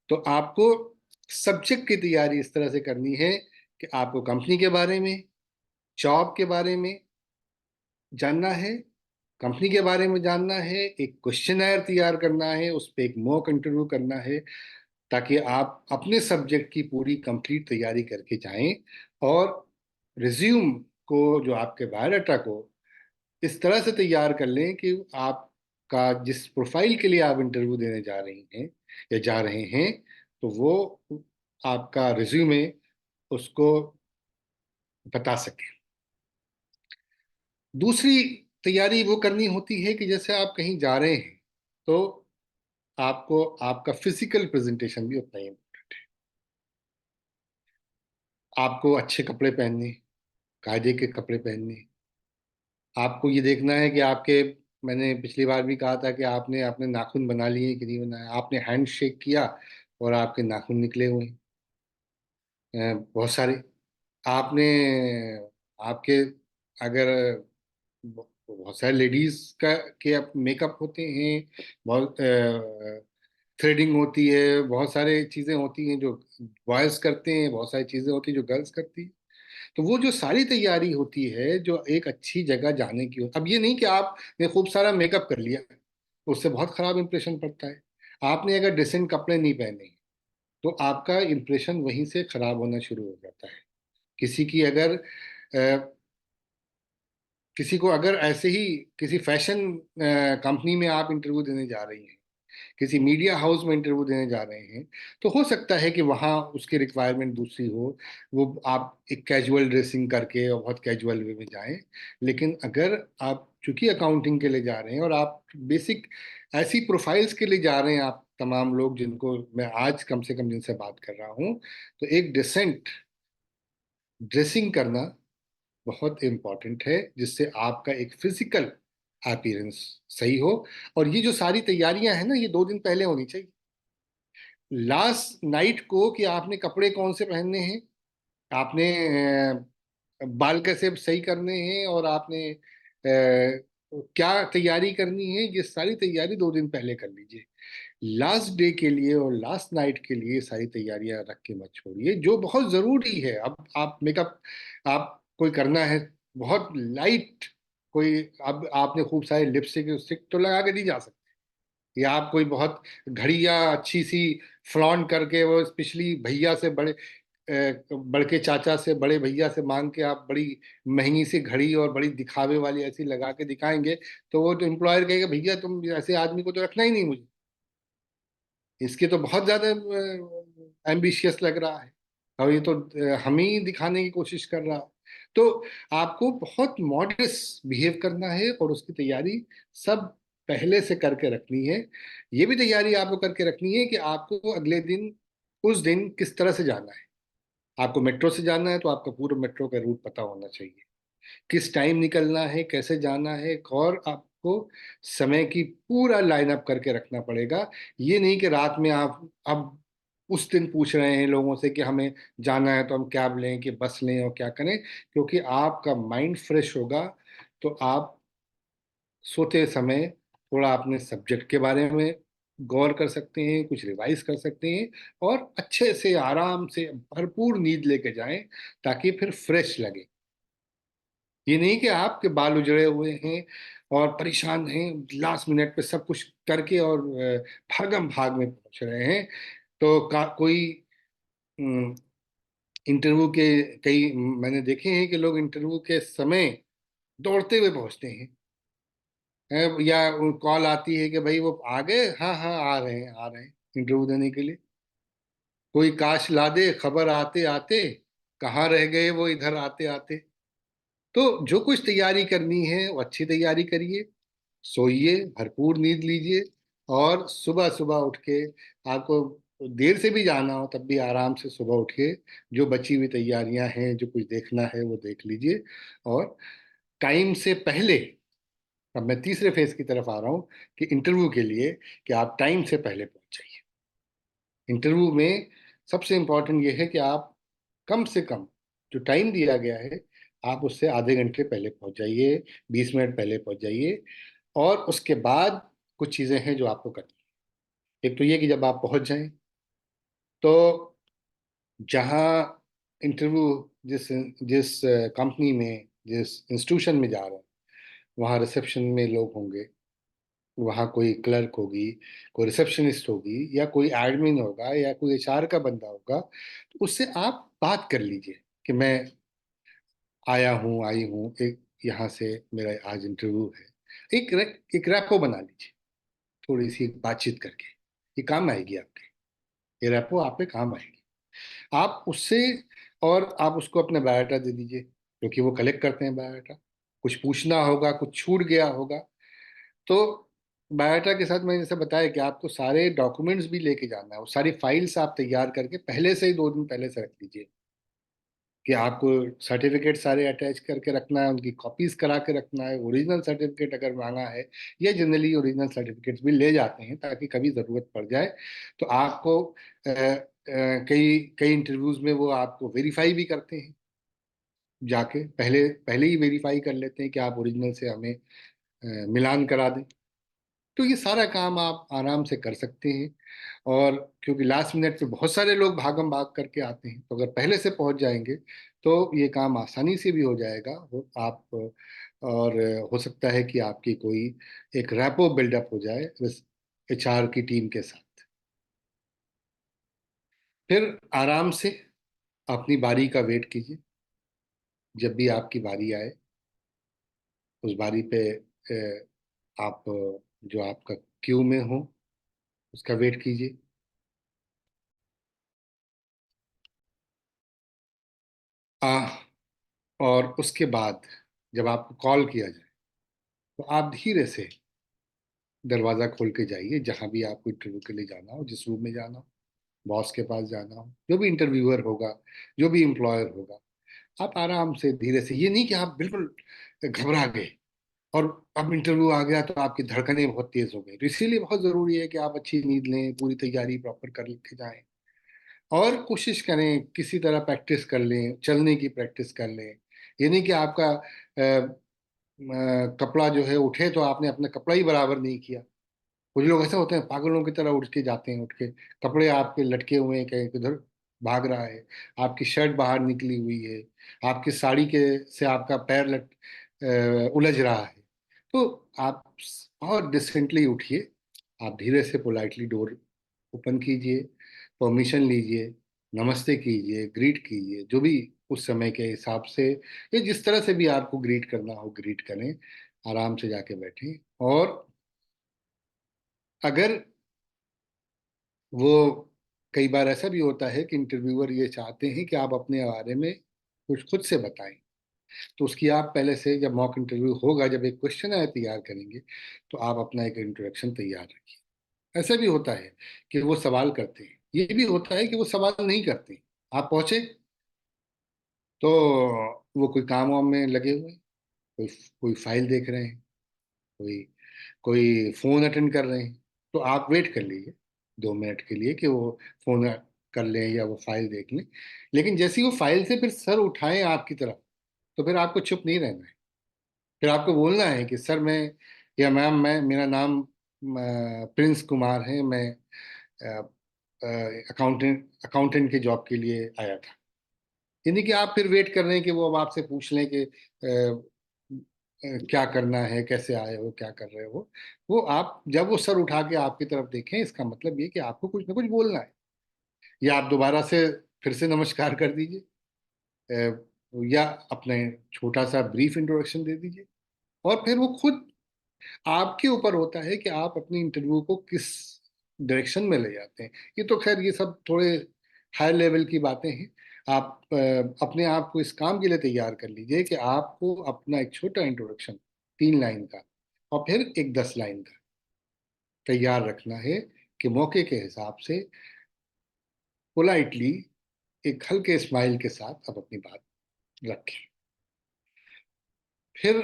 तो आपको सब्जेक्ट की तैयारी इस तरह से करनी है कि आपको कंपनी के बारे में, जॉब के बारे में जानना है, कंपनी के बारे में जानना है, एक क्वेश्चनर तैयार करना है, उस पर एक मॉक इंटरव्यू करना है, ताकि आप अपने सब्जेक्ट की पूरी कंप्लीट तैयारी करके जाएं और रिज्यूम को, जो आपके बायोडाटा को, इस तरह से तैयार कर लें कि आपका जिस प्रोफाइल के लिए आप इंटरव्यू देने जा रही हैं या जा रहे हैं, तो वो आपका रिज्यूमे उसको बता सके। दूसरी तैयारी वो करनी होती है कि जैसे आप कहीं जा रहे हैं तो आपको आपका फिजिकल प्रेजेंटेशन भी उतना ही इम्पोर्टेंट है। आपको अच्छे कपड़े पहनने, कायदे के कपड़े पहनने, आपको ये देखना है कि आपके, मैंने पिछली बार भी कहा था कि आपने अपने नाखून बना लिए कि नहीं बनाए, आपने हैंड शेक किया और आपके नाखून निकले हुए हैं बहुत सारे, आपने, आपके, अगर बहुत सारे लेडीज का के मेकअप होते हैं, बहुत थ्रेडिंग होती है, बहुत सारे चीजें होती हैं जो बॉयज करते हैं, बहुत सारी चीजें होती हैं जो गर्ल्स करती हैं। तो वो जो सारी तैयारी होती है जो एक अच्छी जगह जाने की हो, अब ये नहीं कि आपने खूब सारा मेकअप कर लिया, उससे बहुत खराब इंप्रेशन पड़ता है। आपने अगर डिसेंट कपड़े नहीं पहने तो आपका इंप्रेशन वहीं से खराब होना शुरू हो जाता है। किसी की अगर किसी को अगर ऐसे ही किसी फैशन कंपनी में आप इंटरव्यू देने जा रही हैं, किसी मीडिया हाउस में इंटरव्यू देने जा रहे हैं, तो हो सकता है कि वहाँ उसकी रिक्वायरमेंट दूसरी हो, वो आप एक कैजुअल ड्रेसिंग करके और बहुत कैजुअल वे में जाएं। लेकिन अगर आप चूंकि अकाउंटिंग के लिए जा रहे हैं और आप बेसिक ऐसी प्रोफाइल्स के लिए जा रहे हैं, आप तमाम लोग जिनको मैं आज कम से कम जिनसे बात कर रहा हूँ, तो एक डिसेंट ड्रेसिंग करना बहुत इम्पॉर्टेंट है, जिससे आपका एक फिजिकल अपीयरेंस सही हो। और ये जो सारी तैयारियां हैं ना, ये 2 दिन पहले होनी चाहिए। लास्ट नाइट को कि आपने कपड़े कौन से पहनने हैं, आपने बाल कैसे सही करने हैं, और आपने क्या तैयारी करनी है, ये सारी तैयारी 2 दिन पहले कर लीजिए। लास्ट डे के लिए और लास्ट नाइट के लिए सारी तैयारियां रख के मत छोड़िए, जो बहुत जरूरी है। अब आप मेकअप आप कोई करना है बहुत लाइट, कोई, अब आपने खूब सारे लिपस्टिक स्टिक तो लगा के नहीं जा सकते, या आप कोई बहुत घड़िया अच्छी सी फ्लॉन्ट करके, वो स्पेशली भैया से बड़े बड़के चाचा से, बड़े भैया से मांग के आप बड़ी महंगी सी घड़ी और बड़ी दिखावे वाली ऐसी लगा के दिखाएंगे, तो वो तो एम्प्लॉयर कहेगा भैया तुम ऐसे आदमी को तो रखना ही नहीं मुझे, इसके तो बहुत ज्यादा एम्बिशियस लग रहा है, और ये तो हम ही दिखाने की कोशिश कर रहा है। तो आपको बहुत मॉडेस्ट बिहेव करना है और उसकी तैयारी सब पहले से करके रखनी है। ये भी तैयारी आपको करके रखनी है कि आपको अगले दिन, उस दिन किस तरह से जाना है। आपको मेट्रो से जाना है तो आपका पूरा मेट्रो का रूट पता होना चाहिए, किस टाइम निकलना है, कैसे जाना है, और आपको समय की पूरा लाइन अप करके रखना पड़ेगा। ये नहीं कि रात में आप अब उस दिन पूछ रहे हैं लोगों से कि हमें जाना है तो हम कैब लें कि बस लें और क्या करें, क्योंकि आपका माइंड फ्रेश होगा तो आप सोते समय थोड़ा अपने सब्जेक्ट के बारे में गौर कर सकते हैं, कुछ रिवाइज कर सकते हैं, और अच्छे से आराम से भरपूर नींद लेके जाएं, ताकि फिर फ्रेश लगे। ये नहीं कि आपके बाल उजड़े हुए हैं और परेशान हैं, लास्ट मिनट पे सब कुछ करके और भागम भाग में पहुंच रहे हैं। तो कोई इंटरव्यू के, कई मैंने देखे हैं कि लोग इंटरव्यू के समय दौड़ते हुए पहुंचते हैं, या कॉल आती है कि भाई वो आ गए, हाँ हाँ आ रहे हैं, आ रहे हैं इंटरव्यू देने के लिए। कोई काश ला दे खबर आते आते, कहाँ रह गए वो इधर आते आते। तो जो कुछ तैयारी करनी है वो अच्छी तैयारी करिए, सोइए, भरपूर नींद लीजिए, और सुबह सुबह उठ के, आपको देर से भी जाना हो तब भी आराम से सुबह उठ के जो बची हुई तैयारियां हैं, जो कुछ देखना है वो देख लीजिए। और टाइम से पहले, अब मैं तीसरे फेज की तरफ आ रहा हूँ कि इंटरव्यू के लिए, कि आप टाइम से पहले पहुंच जाइए। इंटरव्यू में सबसे इंपॉर्टेंट ये है कि आप कम से कम जो टाइम दिया गया है आप उससे आधे घंटे पहले पहुंच जाइए, 20 मिनट पहले पहुंच जाइए। और उसके बाद कुछ चीज़ें हैं जो आपको करनी है। एक तो ये कि जब आप पहुंच जाएं तो जहां इंटरव्यू, जिस जिस कंपनी में, जिस इंस्टीट्यूशन में जा रहे हैं, वहाँ रिसेप्शन में लोग होंगे। वहाँ कोई क्लर्क होगी, कोई रिसेप्शनिस्ट होगी, या कोई एडमिन होगा, या कोई एचआर का बंदा होगा। तो उससे आप बात कर लीजिए कि मैं आया हूँ, आई हूँ, एक यहाँ से मेरा आज इंटरव्यू है। एक रैपो बना लीजिए, थोड़ी सी बातचीत करके। ये काम आएगी आपके, ये रैपो आप पे काम आएगी। आप उससे, और आप उसको अपना बायोडाटा दे दीजिए, क्योंकि वो कलेक्ट करते हैं बायोडाटा। कुछ पूछना होगा, कुछ छूट गया होगा तो बायोडाटा के साथ मैंने जैसे बताया कि आपको सारे डॉक्यूमेंट्स भी लेके जाना है। वो सारी फाइल्स आप तैयार करके पहले से ही 2 दिन पहले से रख लीजिए कि आपको सर्टिफिकेट सारे अटैच करके रखना है, उनकी कॉपीज करा के रखना है। ओरिजिनल सर्टिफिकेट अगर मांगा है, या जनरली ओरिजिनल सर्टिफिकेट्स भी ले जाते हैं ताकि कभी ज़रूरत पड़ जाए तो आपको कई कई इंटरव्यूज में वो आपको वेरीफाई भी करते हैं। जाके पहले पहले ही वेरीफाई कर लेते हैं कि आप ओरिजिनल से हमें मिलान करा दें। तो ये सारा काम आप आराम से कर सकते हैं। और क्योंकि लास्ट मिनट पे बहुत सारे लोग भागम भाग करके आते हैं, तो अगर पहले से पहुंच जाएंगे तो ये काम आसानी से भी हो जाएगा। आप, और हो सकता है कि आपकी कोई एक रैपो बिल्डअप हो जाए एचआर की टीम के साथ। फिर आराम से अपनी बारी का वेट कीजिए। जब भी आपकी बारी आए, उस बारी पे आप जो आपका क्यू में हो उसका वेट कीजिए। और उसके बाद जब आपको कॉल किया जाए तो आप धीरे से दरवाज़ा खोल के जाइए, जहां भी आपको इंटरव्यू के लिए जाना हो, जिस रूम में जाना हो, बॉस के पास जाना हो, जो भी इंटरव्यूअर होगा, जो भी एम्प्लॉयर होगा, आप आराम से धीरे से, ये नहीं कि आप बिल्कुल घबरा गए और अब इंटरव्यू आ गया तो आपकी धड़कनें बहुत तेज हो गई। तो इसीलिए बहुत जरूरी है कि आप अच्छी नींद लें, पूरी तैयारी प्रॉपर कर के जाएं, और कोशिश करें किसी तरह प्रैक्टिस कर लें, चलने की प्रैक्टिस कर लें। ये नहीं कि आपका कपड़ा जो है उठे तो आपने अपना कपड़ा ही बराबर नहीं किया। कुछ लोग ऐसे होते हैं, पागलों की तरह उठ के जाते हैं, उठ के कपड़े आपके लटके हुए हैं, कहीं उधर भाग रहा है, आपकी शर्ट बाहर निकली हुई है, आपकी साड़ी के से आपका पैर उलझ रहा है। तो आप बहुत डिसेंटली उठिए, आप धीरे से पोलाइटली डोर ओपन कीजिए, परमिशन लीजिए, नमस्ते कीजिए, ग्रीट कीजिए, जो भी उस समय के हिसाब से, या जिस तरह से भी आपको ग्रीट करना हो ग्रीट करें। आराम से जाके बैठें। और अगर वो, कई बार ऐसा भी होता है कि इंटरव्यूअर ये चाहते हैं कि आप अपने बारे में कुछ खुद से बताएं, तो उसकी आप पहले से, जब मॉक इंटरव्यू होगा, जब एक क्वेश्चन आए तैयार करेंगे, तो आप अपना एक इंट्रोडक्शन तैयार रखिए। ऐसा भी होता है कि वो सवाल करते हैं, ये भी होता है कि वो सवाल नहीं करते। आप पहुंचे तो वो कोई काम वाम में लगे हुए हैं, कोई कोई फाइल देख रहे हैं, कोई कोई फोन अटेंड कर रहे हैं। तो आप वेट कर लीजिए 2 मिनट के लिए कि वो फोन कर लें या वो फाइल देख लें। लेकिन जैसे ही वो फाइल से फिर सर उठाएं आपकी तरफ, तो फिर आपको चुप नहीं रहना है। फिर आपको बोलना है कि सर मैं, या मैम, मैं, मेरा नाम प्रिंस कुमार है, मैं अकाउंटेंट अकाउंटेंट की जॉब के लिए आया था। यानी कि आप फिर वेट कर रहे हैं कि वो अब आपसे पूछ लें कि क्या करना है, कैसे आए हो, क्या कर रहे हो। वो आप जब वो सर उठा के आपकी तरफ देखें, इसका मतलब ये कि आपको कुछ ना कुछ बोलना है। या आप दोबारा से फिर से नमस्कार कर दीजिए, या अपने छोटा सा ब्रीफ इंट्रोडक्शन दे दीजिए। और फिर वो खुद, आपके ऊपर होता है कि आप अपनी इंटरव्यू को किस डायरेक्शन में ले जाते हैं। ये तो खैर ये सब थोड़े हाई लेवल की बातें हैं। आप अपने आप को इस काम के लिए तैयार कर लीजिए कि आपको अपना एक छोटा इंट्रोडक्शन 3 लाइन का, और फिर एक 10 लाइन का तैयार रखना है, कि मौके के हिसाब से पोलाइटली, एक हल्के स्माइल के साथ आप अपनी बात रखें। फिर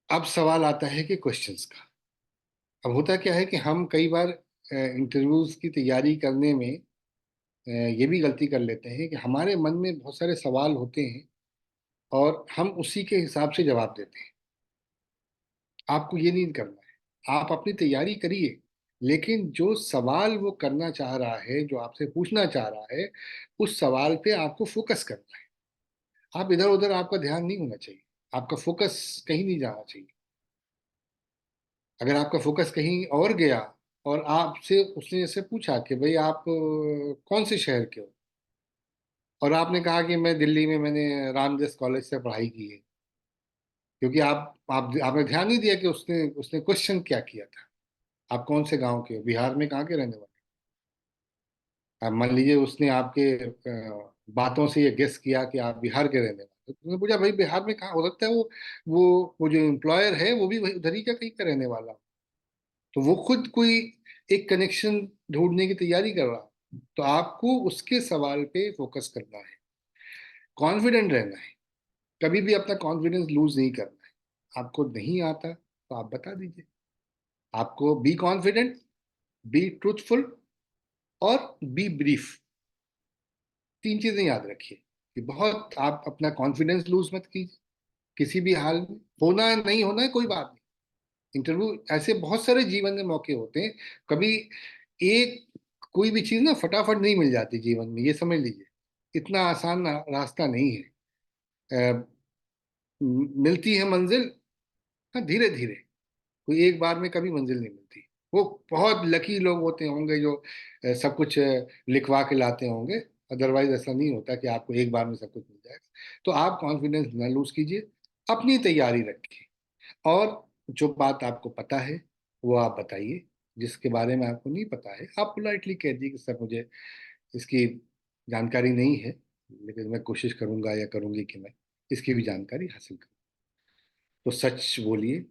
अब सवाल आता है कि क्वेश्चंस का। अब होता क्या है कि हम कई बार इंटरव्यूज की तैयारी करने में ये भी गलती कर लेते हैं कि हमारे मन में बहुत सारे सवाल होते हैं, और हम उसी के हिसाब से जवाब देते हैं। आपको ये नहीं करना है, आप अपनी तैयारी करिए, लेकिन जो सवाल वो करना चाह रहा है, जो आपसे पूछना चाह रहा है, उस सवाल पे आपको फोकस करना है। आप इधर उधर आपका ध्यान नहीं होना चाहिए, आपका फोकस कहीं नहीं जाना चाहिए। अगर आपका फोकस कहीं और गया और आपसे उसने जैसे पूछा कि भाई आप कौन से शहर के हो, और आपने कहा कि मैं दिल्ली में, मैंने रामदास कॉलेज से पढ़ाई की है, क्योंकि आपने ध्यान नहीं दिया कि उसने उसने क्वेश्चन क्या किया था। आप कौन से गांव के हो, बिहार में कहाँ के रहने वाले। अब मान लीजिए उसने आपके बातों से ये गेस किया कि आप बिहार के रहने वाले हो, तो उसने पूछा भाई बिहार में कहाँ हो सकता है, वो जो एम्प्लॉयर है वो भी वही उधर ही का कहीं का रहने वाला हो। तो वो खुद कोई एक कनेक्शन ढूंढने की तैयारी कर रहा। तो आपको उसके सवाल पे फोकस करना है, कॉन्फिडेंट रहना है, कभी भी अपना कॉन्फिडेंस लूज नहीं करना है। आपको नहीं आता तो आप बता दीजिए। आपको बी कॉन्फिडेंट, बी ट्रूथफुल और बी ब्रीफ, तीन चीजें याद रखिए। कि बहुत आप अपना कॉन्फिडेंस लूज मत कीजिए किसी भी हाल में। होना है नहीं होना है कोई बात नहीं, इंटरव्यू ऐसे बहुत सारे जीवन में मौके होते हैं। कभी एक कोई भी चीज ना फटाफट नहीं मिल जाती जीवन में, ये समझ लीजिए। इतना आसान रास्ता नहीं है। मिलती है मंजिल, हाँ, धीरे धीरे। कोई एक बार में कभी मंजिल नहीं मिलती। वो बहुत लकी लोग होते होंगे जो सब कुछ लिखवा के लाते होंगे। अदरवाइज ऐसा नहीं होता कि आपको एक बार में सब कुछ मिल जाएगा। तो आप कॉन्फिडेंस ना लूज कीजिए, अपनी तैयारी रखिए, और जो बात आपको पता है वो आप बताइए। जिसके बारे में आपको नहीं पता है आप पोलाइटली कह दिए कि सर मुझे इसकी जानकारी नहीं है, लेकिन मैं कोशिश करूंगा या करूंगी कि मैं इसकी भी जानकारी हासिल करूं। तो सच बोलिए।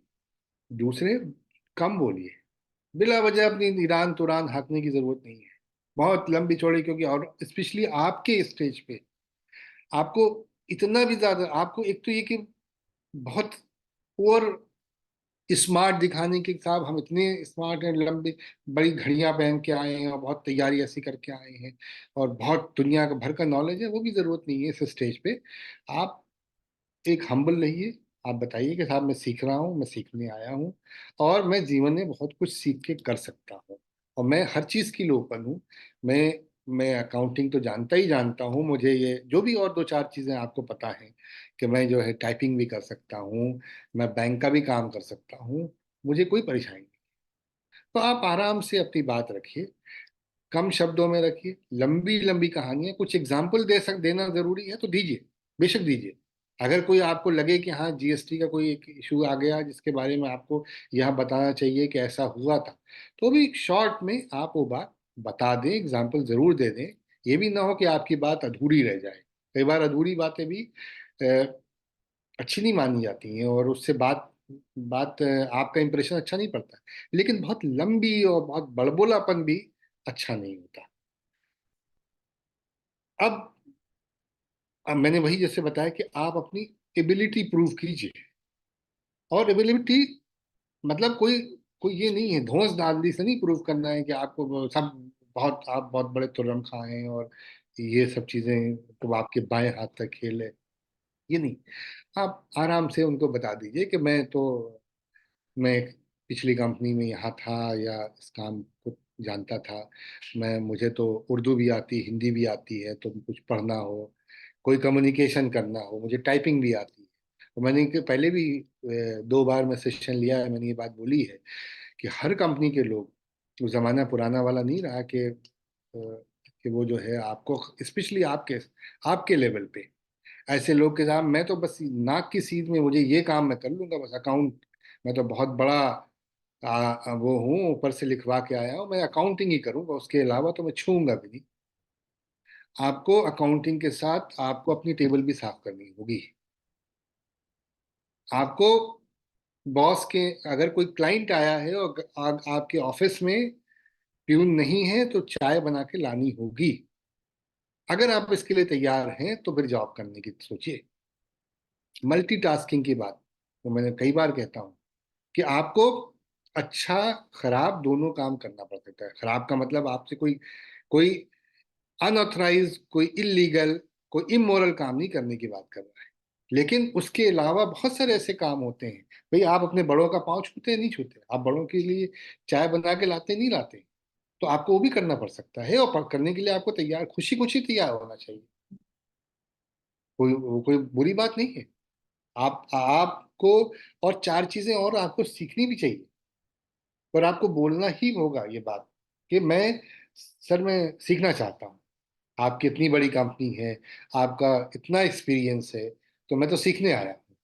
दूसरे, कम बोलिए। बिला वजह अपनी ईरान तुरान हाँकने की जरूरत नहीं है, बहुत लंबी चौड़ी। क्योंकि और स्पेशली आपके स्टेज पे आपको इतना भी ज्यादा, आपको एक तो ये कि बहुत ओवर स्मार्ट दिखाने के, साहब हम इतने स्मार्ट हैं, लंबी बड़ी घड़ियां पहन के आए हैं और बहुत तैयारी ऐसी करके आए हैं और बहुत दुनिया का भर का नॉलेज है, वो भी जरूरत नहीं है इस स्टेज पे। आप एक हम्बल रहिए। आप बताइए कि साहब मैं सीख रहा हूँ, मैं सीखने आया हूँ, और मैं जीवन में बहुत कुछ सीख के कर सकता हूँ, और मैं हर चीज़ की लोपन हूँ। मैं मैं अकाउंटिंग तो जानता ही जानता हूँ, मुझे ये जो भी और दो चार चीज़ें आपको पता है कि मैं जो है टाइपिंग भी कर सकता हूँ, मैं बैंक का भी काम कर सकता हूँ, मुझे कोई परेशानी नहीं। तो आप आराम से अपनी बात रखिए, कम शब्दों में रखिए। लंबी लंबी कहानियां, कुछ एग्जाम्पल देना जरूरी है तो दीजिए, बेशक दीजिए। अगर कोई आपको लगे कि हाँ जीएसटी का कोई एक इशू आ गया जिसके बारे में आपको यह बताना चाहिए कि ऐसा हुआ था, तो भी शॉर्ट में आप वो बात बता दें, एग्जाम्पल जरूर दे दें। ये भी ना हो कि आपकी बात अधूरी रह जाए। कई बार अधूरी बातें भी अच्छी नहीं मानी जाती हैं, और उससे बात बात आपका इंप्रेशन अच्छा नहीं पड़ता। लेकिन बहुत लंबी और बहुत बड़बोलापन भी अच्छा नहीं होता। अब अब मैंने वही जैसे बताया कि आप अपनी एबिलिटी प्रूव कीजिए। और एबिलिटी मतलब कोई कोई ये नहीं है धौंस धांधली से नहीं प्रूव करना है कि आपको सब बहुत, आप बहुत बड़े तुर्रम खां हैं और ये सब चीजें तो आपके बाएं हाथ का खेल है, ये नहीं। आप आराम से उनको बता दीजिए कि मैं एक पिछली कंपनी में यहाँ था या इस काम को जानता था। मुझे तो उर्दू भी आती, हिंदी भी आती है, तो कुछ पढ़ना हो, कोई कम्युनिकेशन करना हो, मुझे टाइपिंग भी आती है। और मैंने पहले भी 2 बार मैं सेशन लिया है, मैंने ये बात बोली है कि हर कंपनी के लोग, वो जमाना पुराना वाला नहीं रहा कि वो जो है आपको, स्पेशली आपके आपके लेवल पे ऐसे लोग के साथ, मैं तो बस नाक की सीध में मुझे ये काम मैं कर लूंगा, बस अकाउंट, मैं तो बहुत बड़ा वो हूँ, ऊपर से लिखवा के आया हूँ, मैं अकाउंटिंग ही करूंगा, उसके अलावा तो मैं छूऊंगा भी नहीं। आपको अकाउंटिंग के साथ आपको अपनी टेबल भी साफ करनी होगी। आपको बॉस के, अगर कोई क्लाइंट आया है और आपके ऑफिस में प्यून नहीं है तो चाय बना के लानी होगी। अगर आप इसके लिए तैयार हैं तो फिर जॉब करने की सोचिए। मल्टीटास्किंग की बात तो मैंने कई बार कहता हूँ कि आपको अच्छा खराब दोनों काम करना पड़ सकता है। खराब का मतलब आपसे कोई कोई अनऑथराइज, कोई इलीगल, कोई इमोरल काम नहीं करने की बात कर रहा है। लेकिन उसके अलावा बहुत सारे ऐसे काम होते हैं। भाई आप अपने बड़ों का पाँव छूते हैं नहीं छूते? आप बड़ों के लिए चाय बना के लाते नहीं लाते? तो आपको वो भी करना पड़ सकता है, और करने के लिए आपको तैयार, खुशी खुशी तैयार होना चाहिए। कोई बुरी बात नहीं है। आप आपको और चार चीजें और आपको सीखनी भी चाहिए, पर आपको बोलना ही होगा ये बात कि मैं, सर मैं सीखना चाहता हूँ। आपकी इतनी बड़ी कंपनी है, आपका इतना एक्सपीरियंस है, तो मैं तो सीखने आया हूँ।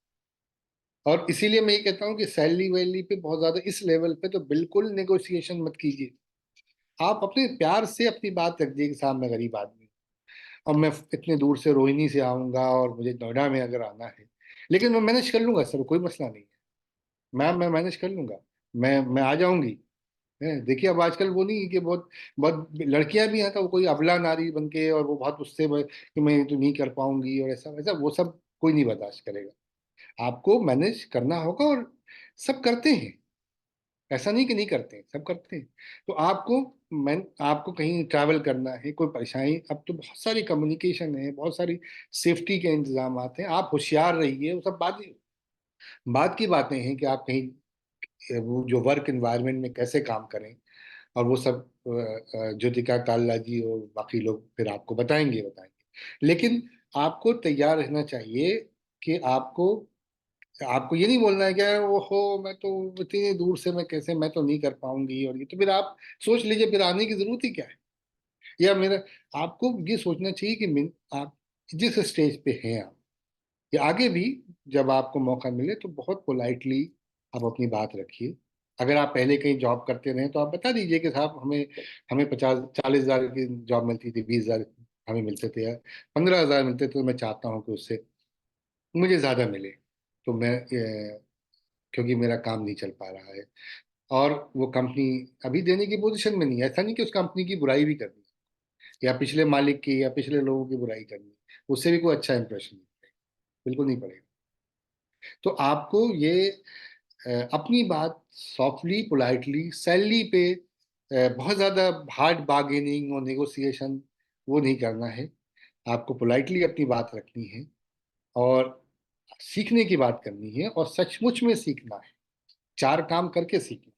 और इसीलिए मैं ये कहता हूँ कि सैलरी वैलरी पे बहुत ज्यादा इस लेवल पे तो बिल्कुल नेगोशिएशन मत कीजिए। आप अपने प्यार से अपनी बात रख दीजिए कि साहब मैं गरीब आदमी हूँ, और मैं इतने दूर से रोहिणी से आऊंगा और मुझे नोएडा में अगर आना है, लेकिन मैं मैनेज कर लूंगा सर, कोई मसला नहीं है। मैम मैं मैनेज कर लूंगा, मैं आ जाऊंगी। देखिए अब आजकल वो नहीं है कि बहुत बहुत लड़कियां भी हैं तो वो कोई अबला नारी बन के, और वो बहुत उससे कि मैं ये तो नहीं कर पाऊंगी और ऐसा वैसा, वो सब कोई नहीं बर्दाश्त करेगा। आपको मैनेज करना होगा, और सब करते हैं, ऐसा नहीं कि नहीं करते हैं, सब करते हैं। तो मैं आपको कहीं ट्रैवल करना है, कोई परेशानी, अब तो बहुत सारी कम्युनिकेशन है, बहुत सारी सेफ्टी के इंतजाम हैं, आप होशियार रहिए। वो सब बात की बातें हैं कि आप कहीं वो जो वर्क एनवायरनमेंट में कैसे काम करें, और वो सब ज्योतिका ताल्ला जी और बाकी लोग फिर आपको बताएंगे। लेकिन आपको तैयार रहना चाहिए कि आपको आपको ये नहीं बोलना है क्या, ओहो मैं तो इतनी दूर से, मैं कैसे, मैं तो नहीं कर पाऊंगी, और ये तो फिर आप सोच लीजिए फिर आने की जरूरत ही क्या है। या मेरा, आपको ये सोचना चाहिए कि आप जिस स्टेज पे हैं आप, या आगे भी जब आपको मौका मिले तो बहुत पोलाइटली आप अपनी बात रखिए। अगर आप पहले कहीं जॉब करते रहे तो आप बता दीजिए कि साहब हमें हमें 50-40 हज़ार की जॉब मिलती थी, 20 हज़ार हमें मिलते थे, या 15 हज़ार मिलते थे, तो मैं चाहता हूँ कि उससे मुझे ज्यादा मिले। तो क्योंकि मेरा काम नहीं चल पा रहा है, और वो कंपनी अभी देने की पोजीशन में नहीं है। ऐसा नहीं कि उस कंपनी की बुराई भी करनी है, या पिछले मालिक की या पिछले लोगों की बुराई करनी है, उससे भी कोई अच्छा इंप्रेशन नहीं पड़ेगा, बिल्कुल नहीं पड़ेगा। तो आपको ये अपनी बात सॉफ्टली पोलाइटली सैलरी पे बहुत ज्यादा हार्ड बार्गेनिंग और नेगोशिएशन वो नहीं करना है। आपको पोलाइटली अपनी बात रखनी है, और सीखने की बात करनी है, और सचमुच में सीखना है, चार काम करके सीखना है।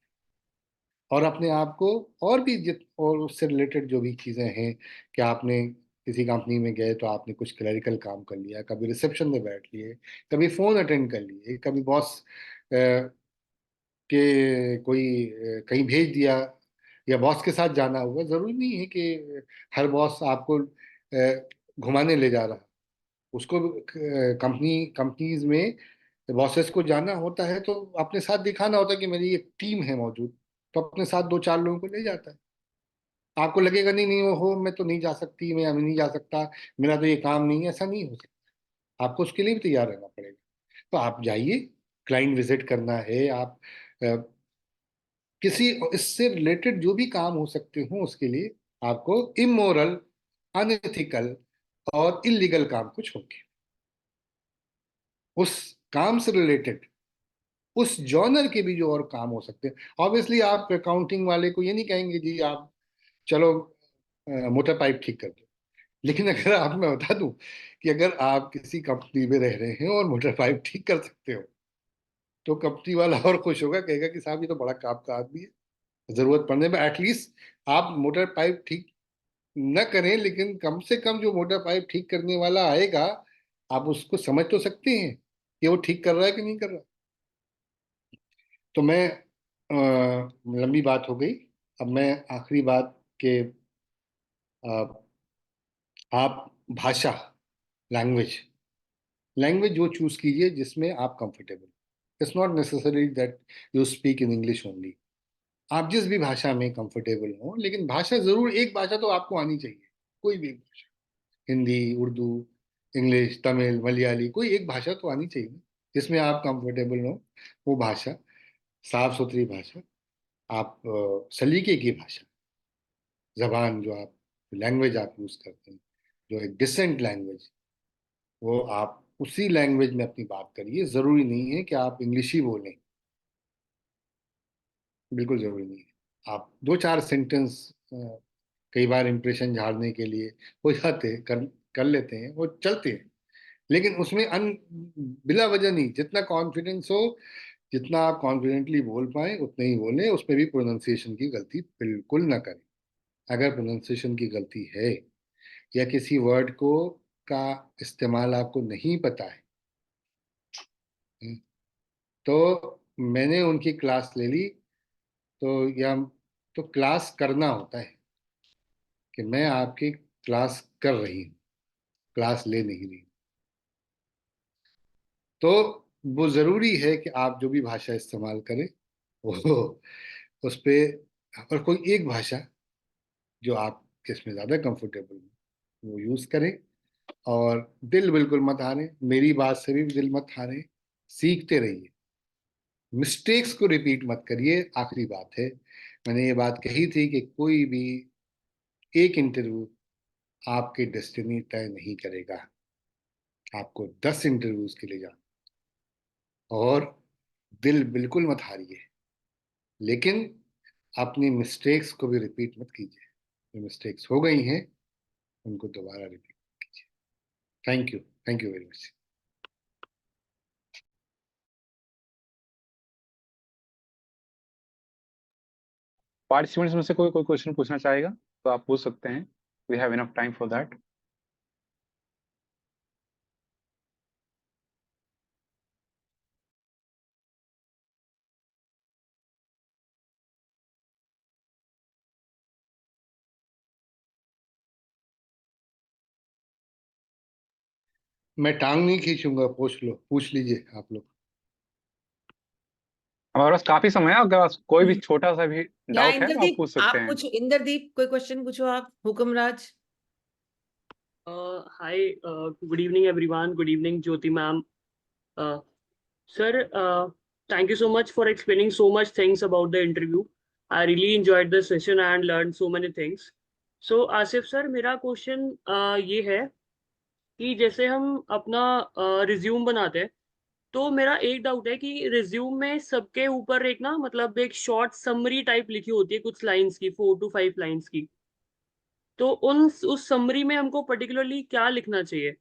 और अपने आप को, और भी और उससे रिलेटेड जो भी चीजें हैं, कि आपने किसी कंपनी में गए तो आपने कुछ क्लरिकल काम कर लिया, कभी रिसेप्शन में बैठ लिए, कभी फोन अटेंड कर लिए, कभी बॉस के कोई कहीं भेज दिया, या बॉस के साथ जाना हुआ। जरूरी नहीं है कि हर बॉस आपको घुमाने ले जा रहा है। उसको कंपनीज में बॉसेस को जाना होता है तो अपने साथ दिखाना होता है कि मेरी एक टीम है मौजूद, तो अपने साथ दो चार लोगों को ले जाता है। आपको लगेगा नहीं नहीं, वो हो मैं तो नहीं जा सकती, मैं अभी नहीं जा सकता, मेरा तो ये काम नहीं है, ऐसा नहीं हो सकता। आपको उसके लिए भी तैयार रहना पड़ेगा। तो आप जाइए, क्लाइंट विजिट करना है, आप किसी इससे रिलेटेड जो भी काम हो सकते हो उसके लिए आपको इमोरल, अनएथिकल और इलीगल काम कुछ होंगे, उस काम से रिलेटेड उस जॉनर के भी जो और काम हो सकते हैं। ऑब्वियसली आप अकाउंटिंग वाले को ये नहीं कहेंगे जी आप चलो मोटर पाइप ठीक कर दो। लेकिन अगर आप, मैं बता दूं कि अगर आप किसी कंपनी में रह रहे हैं और मोटर पाइप ठीक कर सकते हो, तो कंपनी वाला और खुश होगा, कहेगा कि साहब ये तो बड़ा काम का आदमी है, जरूरत पड़ने में एटलीस्ट आप मोटर पाइप ठीक न करें, लेकिन कम से कम जो मोटर पाइप ठीक करने वाला आएगा, आप उसको समझ तो सकते हैं कि वो ठीक कर रहा है कि नहीं कर रहा। तो मैं लंबी बात हो गई, अब मैं आखिरी बात के आप भाषा, लैंग्वेज लैंग्वेज जो चूज कीजिए जिसमें आप comfortable. It's not necessary that you speak in English only. आप जिस भी भाषा में कंफर्टेबल हो, लेकिन भाषा जरूर एक भाषा तो आपको आनी चाहिए, कोई भी एक भाषा, हिंदी, उर्दू, इंग्लिश, तमिल, मलयाली, कोई एक भाषा तो आनी चाहिए जिसमें आप कंफर्टेबल हो। वो भाषा साफ सुथरी भाषा, आप सलीके की भाषा, जबान जो आप, लैंग्वेज आप यूज करते हैं, जो एक डिसेंट लैंग्वेज, वो आप उसी लैंग्वेज में अपनी बात करिए। जरूरी नहीं है कि आप इंग्लिश ही बोलें, बिल्कुल जरूरी नहीं है। आप दो चार सेंटेंस कई बार इंप्रेशन झाड़ने के लिए हो जाते हैं, कर कर लेते हैं, वो चलते हैं। लेकिन उसमें बिला वजह नहीं, जितना कॉन्फिडेंस हो, जितना आप कॉन्फिडेंटली बोल पाए उतने ही बोले। उसमें भी प्रोनाउंसिएशन की गलती बिल्कुल ना करें। अगर प्रोनाउंसिएशन की गलती है या किसी वर्ड को का इस्तेमाल आपको नहीं पता है, तो मैंने उनकी क्लास ले ली। तो या तो क्लास करना होता है कि मैं आपकी क्लास कर रही हूँ, क्लास ले नहीं रही। तो वो जरूरी है कि आप जो भी भाषा इस्तेमाल करें वो उस पे, और कोई एक भाषा जो आप जिसमें ज्यादा कंफर्टेबल हो वो यूज करें। और दिल बिल्कुल मत हारें, मेरी बात से भी दिल मत हारें, सीखते रहिए, मिस्टेक्स को रिपीट मत करिए। आखिरी बात है, मैंने ये बात कही थी कि कोई भी एक इंटरव्यू आपके डेस्टिनी तय नहीं करेगा। आपको 10 इंटरव्यूज के लिए जाना, और दिल बिल्कुल मत हारिए, लेकिन अपनी मिस्टेक्स को भी रिपीट मत कीजिए। जो मिस्टेक्स हो गई हैं उनको दोबारा रिपीट कीजिए। Thank you very much. Participants में से कोई कोई क्वेश्चन पूछना चाहेगा तो आप पूछ सकते हैं, we have enough time for that. मैं टांग नहीं खींचूंगा, पूछ लीजिए आप लोग। हमारे पास काफी समय है, अगर कोई भी छोटा सा भी या डाउट है तो आप इंद्रदीप, पूछ सकते आप हैं। पूछो। इंद्रदीप, कोई क्वेश्चन पूछो आप। हुक्मराज। Hi, good evening, everyone. Good evening, Jyoti ma'am. Sir, thank you so much for explaining so much things about the interview. I really enjoyed the session and learned so many things. So, Asif sir, मेरा क्वेश्चन ये है कि जैसे हम अपना रिज्यूम बनाते हैं, तो मेरा एक डाउट है कि रिज्यूम में सबके ऊपर एक ना मतलब एक शॉर्ट समरी टाइप लिखी होती है, कुछ लाइंस की, 4 to 5 लाइंस की। तो उस समरी में हमको पर्टिकुलरली क्या लिखना चाहिए?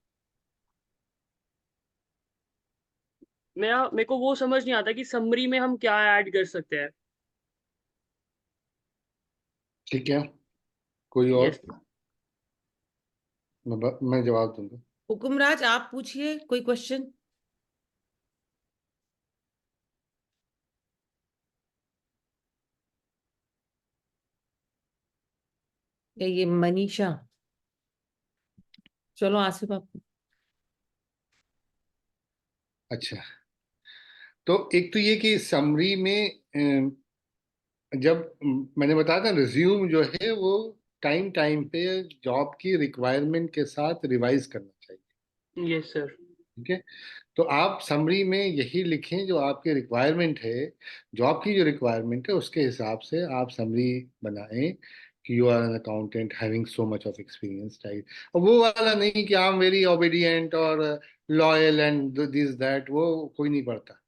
मेरे को वो समझ नहीं आता कि समरी में हम क्या ऐड कर सकते हैं। ठीक है, कोई और? यस। मैं जवाब दूंगा। हुक्मराज, आप पूछिए कोई क्वेश्चन। ये मनीषा। चलो आसिफ, आप। अच्छा, तो एक तो ये कि समरी में जब मैंने बताया था, रिज्यूम जो है वो टाइम टाइम पे जॉब की रिक्वायरमेंट के साथ रिवाइज करना चाहिए। Yes sir. ठीक है, तो आप समरी में यही लिखें जो आपकी रिक्वायरमेंट है, जॉब की जो रिक्वायरमेंट है उसके हिसाब से आप समरी बनाएं कि you are an accountant having so much of experience type. और वो वाला नहीं कि आई एम वेरी ओबीडियंट और लॉयल एंड दिस दैट, वो कोई नहीं पढ़ता।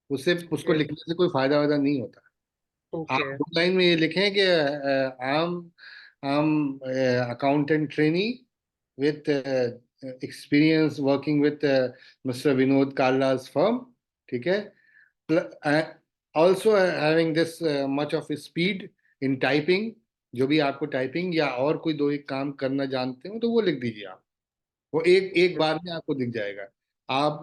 उससे उसको लिखने से कोई फायदा वायदा नहीं होता। ओके। आप दो लाइन में ये लिखें कि आम आम accountant trainee with experience working with mister Vinod काल्ला's firm। ठीक है, also having this much of speed in typing. जो भी आपको टाइपिंग या और कोई दो एक काम करना जानते हो तो वो लिख दीजिए आप। वो एक एक बार में आपको दिख जाएगा। आप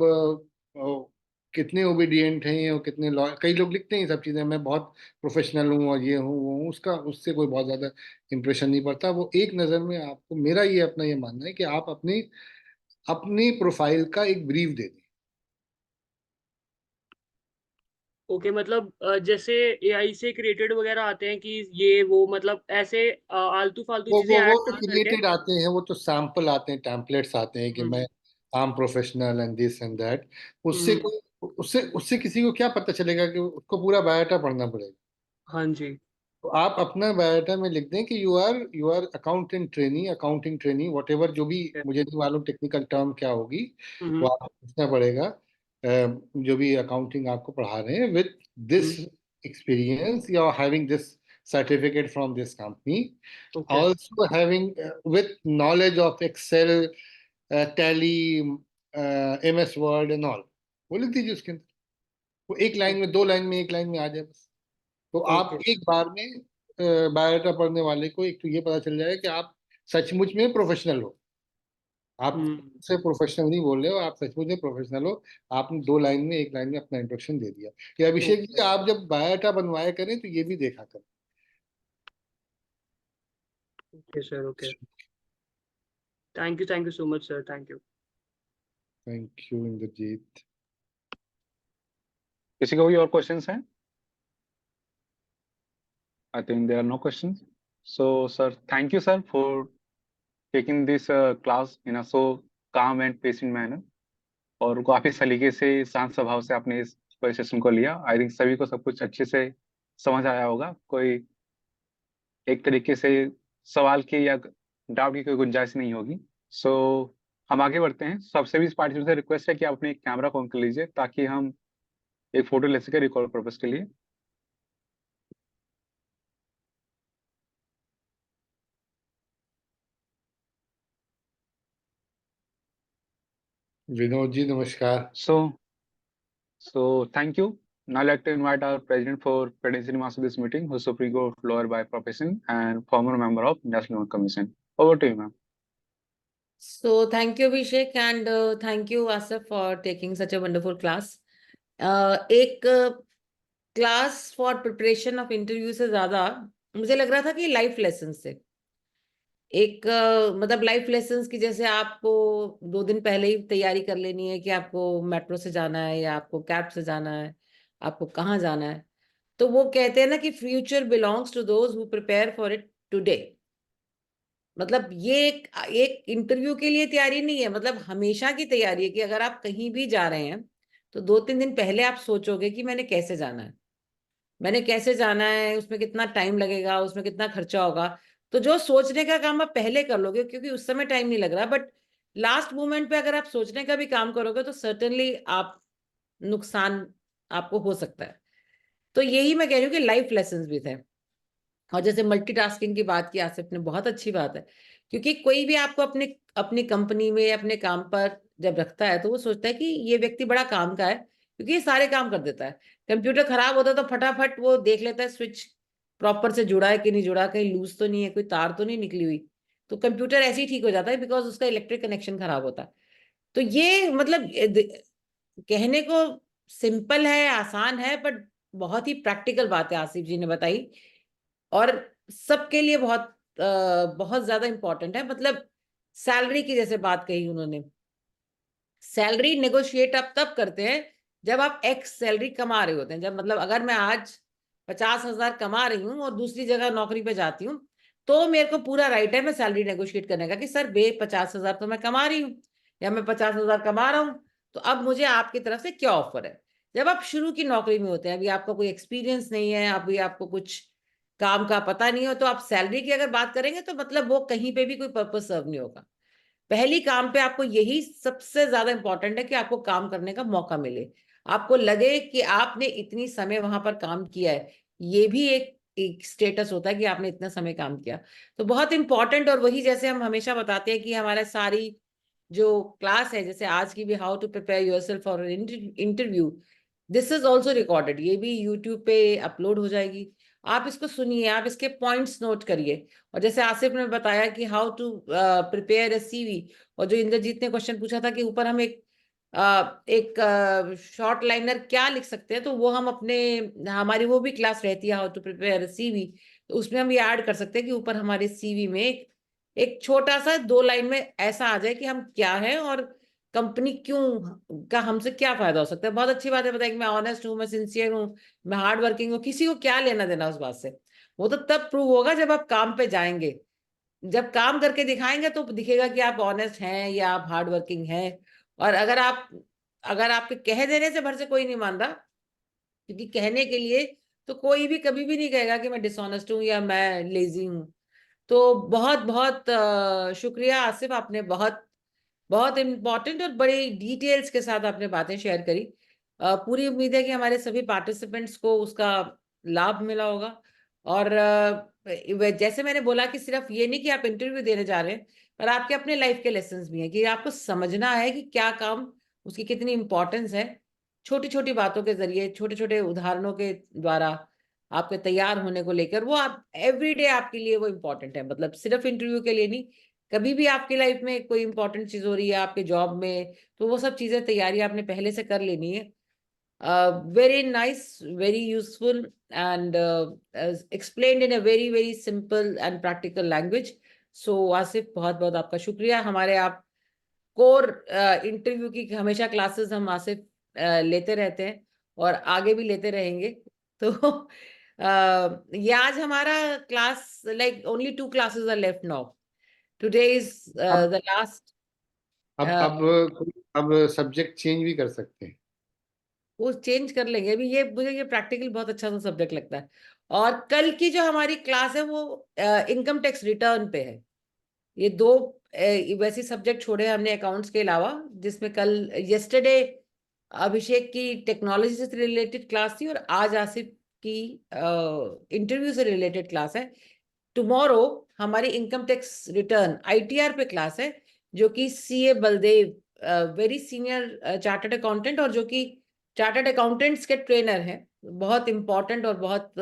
कितने ओबीडियंट हैं और कितने लॉयल, कई लोग लिखते हैं ये सब चीजें, मैं बहुत प्रोफेशनल हूँ और ये हूँ वो हूँ, उसका उससे कोई बहुत ज्यादा इंप्रेशन नहीं पड़ता। वो एक नजर में आपको, मेरा ये अपना ये मानना है कि आप अपनी अपनी प्रोफाइल का एक ब्रीफ दे दें। ओके, मतलब जैसे एआई से क्रिएटेड वगैरह आते हैं कि ये वो, मतलब ऐसे आलतू फालतू चीजें वो ऐड तो ना करके। क्रिएटेड आते हैं, वो तो सैंपल आते हैं, टेम्पलेट्स आते हैं कि हम्म। मैं I am professional and this and that. उससे हम्म। कोई, उससे उससे किसी को क्या पता चलेगा कि उसको पूरा बायोडाटा पढ़ना पड़ेगा। हाँ जी। तो आप अपना बायोडाटा में लिख दें कि you are accountant trainee, accounting trainee, whatever, जो भी, मुझे नहीं मालूम टेक्निकल टर्म क्या होगी, वो हम्म। आपको पूछना पड़ेगा। जो भी अकाउंटिंग आपको पढ़ा रहे हैं, with this experience, you are having this certificate from this company, okay. also having with knowledge of Excel, Tally, MS word and all, वो लिख दीजिए उसके अंदर। वो एक लाइन में, 2 लाइन में, 1 लाइन में आ जाए बस। तो आप ओके एक बार में बायोडाटा पढ़ने वाले को एक तो ये पता चल जाएगा कि आप सचमुच में प्रोफेशनल हो। आप से प्रोफेशनल नहीं बोल रहे हो, आप सचमुच में प्रोफेशनल हो। आपने 2 लाइन में, 1 लाइन में अपना इंट्रोडक्शन दे दिया कि अभिषेक जी, आप जब बायोडाटा बनवाया करें तो ये भी देखा करें। Okay sir, okay, thank you so much sir, thank you. Thank you Indrajeet. किसी को कोई और क्वेश्चंस हैं? I think there are no questions. So, sir, thank you, sir, for taking this class in a so calm and patient manner. और काफी सलीके से, शांत स्वभाव से आपने इस सेशन को लिया। आई थिंक सभी को सब कुछ अच्छे से समझ आया होगा। कोई एक तरीके से सवाल की या डाउट की कोई गुंजाइश नहीं होगी। सो हम आगे बढ़ते हैं। सबसे भी पार्टिसिपेंट से रिक्वेस्ट है कि आप अपने कैमरा ऑन कर लीजिए ताकि हम एक फोटो ले सके रिकॉर्ड पर्पज के लिए। विनोद जी नमस्कार। So thank you. Now I'd like to invite our president for presenting us this meeting, who is Supreme Court lawyer by profession and former member of National Law Commission. Over to you, ma'am. So thank you Abhishek and thank you Asif for taking such a wonderful class. एक class for preparation of interview से ज्यादा मुझे लग रहा था कि लाइफ लेसन से एक मतलब लाइफ लेसन्स की, जैसे आपको 2 दिन पहले ही तैयारी कर लेनी है कि आपको मेट्रो से जाना है या आपको कैब से जाना है, आपको कहाँ जाना है। तो वो कहते हैं ना कि future belongs to those who prepare for it today. मतलब ये एक इंटरव्यू के लिए तैयारी नहीं है, मतलब हमेशा की तैयारी है कि अगर आप कहीं भी जा रहे हैं तो 2-3 दिन पहले आप सोचोगे कि मैंने कैसे जाना है, मैंने कैसे जाना है, उसमें कितना टाइम लगेगा, उसमें कितना खर्चा होगा। तो जो सोचने का काम आप पहले कर लोगे क्योंकि उस समय टाइम नहीं लग रहा, बट लास्ट मोमेंट पे अगर आप सोचने का भी काम करोगे तो सर्टेनली आप नुकसान आपको हो सकता है। तो यही मैं कह रही हूँ कि लाइफ लेसन्स भी थे। और जैसे मल्टीटास्किंग की बात की आसिफ ने, बहुत अच्छी बात है, क्योंकि कोई भी आपको अपने अपनी कंपनी में अपने काम पर जब रखता है तो वो सोचता है कि ये व्यक्ति बड़ा काम का है क्योंकि ये सारे काम कर देता है। कंप्यूटर खराब होता है तो फटाफट वो देख लेता है स्विच प्रॉपर से जुड़ा है कि नहीं जुड़ा, कहीं लूज तो नहीं है, कोई तार तो नहीं निकली हुई। तो कंप्यूटर ऐसे ही ठीक हो जाता है बिकॉज उसका इलेक्ट्रिक कनेक्शन खराब होता है। तो ये मतलब कहने को सिंपल है, आसान है, बट बहुत ही प्रैक्टिकल बात है आसिफ जी ने बताई और सबके लिए बहुत ज्यादा इंपॉर्टेंट है। मतलब सैलरी की जैसे बात कही उन्होंने, सैलरी नेगोशिएट आप तब करते हैं जब आप एक्स सैलरी कमा रहे होते हैं। जब मतलब अगर मैं आज 50,000 कमा रही हूँ और दूसरी जगह नौकरी पे जाती हूँ तो मेरे को पूरा राइट है मैं सैलरी नेगोशिएट करने का कि सर 50,000 तो मैं कमा रही हूँ या मैं 50,000 कमा रहा हूँ, तो अब मुझे आपकी तरफ से क्या ऑफर है। जब आप शुरू की नौकरी में होते हैं, अभी आपका कोई एक्सपीरियंस नहीं है, अभी आपको कुछ काम का पता नहीं हो, तो आप सैलरी की अगर बात करेंगे तो मतलब वो कहीं पे भी कोई पर्पस सर्व नहीं होगा। पहली काम पे आपको यही सबसे ज्यादा इंपॉर्टेंट है कि आपको काम करने का मौका मिले, आपको लगे कि आपने इतनी समय वहां पर काम किया है। ये भी एक स्टेटस होता है कि आपने इतना समय काम किया, तो बहुत इंपॉर्टेंट। और वही जैसे हम हमेशा बताते हैं कि हमारा सारी जो क्लास है, जैसे आज की भी, how to prepare yourself for interview, this is also recorded, ये भी यूट्यूब पे अपलोड हो जाएगी। आप इसको सुनिए, आप इसके पॉइंट्स नोट करिए। और जैसे आसिफ ने बताया कि how to prepare a CV, और जो इंद्रजीत ने क्वेश्चन पूछा था कि ऊपर हम एक शॉर्ट लाइनर क्या लिख सकते हैं, तो वो हम अपने, हमारी वो भी क्लास रहती है हाउ टू प्रिपेयर सीवी, तो उसमें हम ये ऐड कर सकते हैं कि ऊपर हमारे सीवी में एक छोटा सा 2 लाइन में ऐसा आ जाए कि हम क्या है और कंपनी क्यों का हमसे क्या फायदा हो सकता है। बहुत अच्छी बात है बताया कि मैं ऑनेस्ट हूँ, मैं सिंसियर हूँ, मैं हार्ड वर्किंग हूँ, किसी को क्या लेना देना उस बात से। वो तो तब प्रूव होगा जब आप काम पे जाएंगे, जब काम करके दिखाएंगे तो दिखेगा कि आप ऑनेस्ट हैं या आप हार्ड वर्किंग हैं। और अगर आपके कह देने से भर से कोई नहीं मान रहा, क्योंकि कहने के लिए तो कोई भी कभी भी नहीं कहेगा कि मैं डिसऑनेस्ट हूँ या मैं लेजी हूँ। तो बहुत बहुत शुक्रिया आसिफ, आपने बहुत बहुत इम्पोर्टेंट और बड़ी डिटेल्स के साथ आपने बातें शेयर करी। पूरी उम्मीद है कि हमारे सभी पार्टिसिपेंट्स को उसका लाभ मिला होगा। और जैसे मैंने बोला कि सिर्फ ये नहीं कि आप इंटरव्यू देने जा रहे हैं, पर आपके अपने लाइफ के लेसन्स भी हैं कि आपको समझना है कि क्या काम, उसकी कितनी इंपॉर्टेंस है। छोटी छोटी बातों के जरिए, छोटे छोटे उदाहरणों के द्वारा आपके तैयार होने को लेकर, वो आप एवरीडे आपके लिए वो इम्पोर्टेंट है। मतलब सिर्फ इंटरव्यू के लिए नहीं, कभी भी आपकी लाइफ में कोई इंपॉर्टेंट चीज हो रही है आपके जॉब में, तो वो सब चीजें तैयारी आपने पहले से कर लेनी है। Very nice, very useful, and explained in a very simple and practical language. So Asif, बहुत बहुत आपका शुक्रिया। हमारे आप कोर इंटरव्यू की हमेशा क्लासेस हम आसिफ लेते रहते हैं और आगे भी लेते रहेंगे। तो ये आज हमारा class, like only 2 classes are left now. Today is the last. अब सब्जेक्ट चेंज भी कर सकते हैं। वो चेंज कर लेंगे। अभी ये मुझे ये प्रैक्टिकल बहुत अच्छा सा सब्जेक्ट लगता है। और कल की जो हमारी क्लास है वो इनकम टैक्स रिटर्न पे है। ये 2 वैसे सब्जेक्ट छोड़े हमने अकाउंट्स के अलावा, जिसमें कल यस्टरडे अभिषेक की टेक्नोलॉजी से रिलेटेड क्लास थी और आज आसिफ की इंटरव्यू से रिलेटेड क्लास है। टुमारो हमारी इनकम टैक्स रिटर्न ITR पे क्लास है, जो कि CA Baldev, very senior chartered accountant और जो कि चार्टर्ड अकाउंटेंट्स के ट्रेनर हैं, बहुत इंपॉर्टेंट और बहुत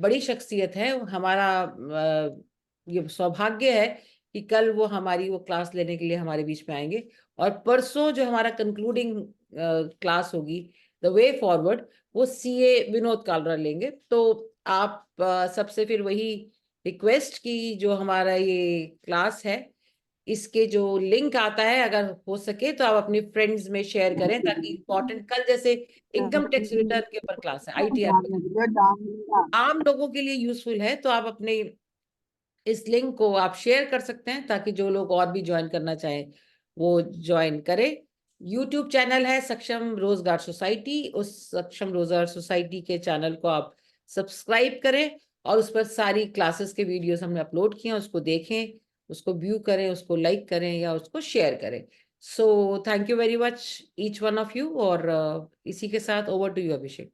बड़ी शख्सियत है। हमारा ये सौभाग्य है कि कल वो हमारी वो क्लास लेने के लिए हमारे बीच में आएंगे। और परसों जो हमारा कंक्लूडिंग क्लास होगी, द वे फॉरवर्ड, वो CA विनोद कालरा लेंगे। तो आप सबसे फिर वही रिक्वेस्ट की, जो हमारा ये क्लास है, इसके जो लिंक आता है, अगर हो सके तो आप अपने फ्रेंड्स में शेयर करें, ताकि इम्पोर्टेंट, कल जैसे इनकम टैक्स रिटर्न के ऊपर क्लास है, ITR पे, आम लोगों के लिए यूजफुल है। तो आप अपने इस लिंक को आप शेयर कर सकते हैं, ताकि जो लोग और भी ज्वाइन करना चाहें वो ज्वाइन करें। YouTube चैनल है सक्षम रोजगार सोसाइटी, उस सक्षम रोजगार सोसाइटी के चैनल को आप सब्सक्राइब करें और उस पर सारी क्लासेस के वीडियोस हमने अपलोड किए हैं, उसको देखें, उसको व्यू करें, उसको लाइक करें या उसको शेयर करें। So thank you very much each one of you. और इसी के साथ over to you Abhishek.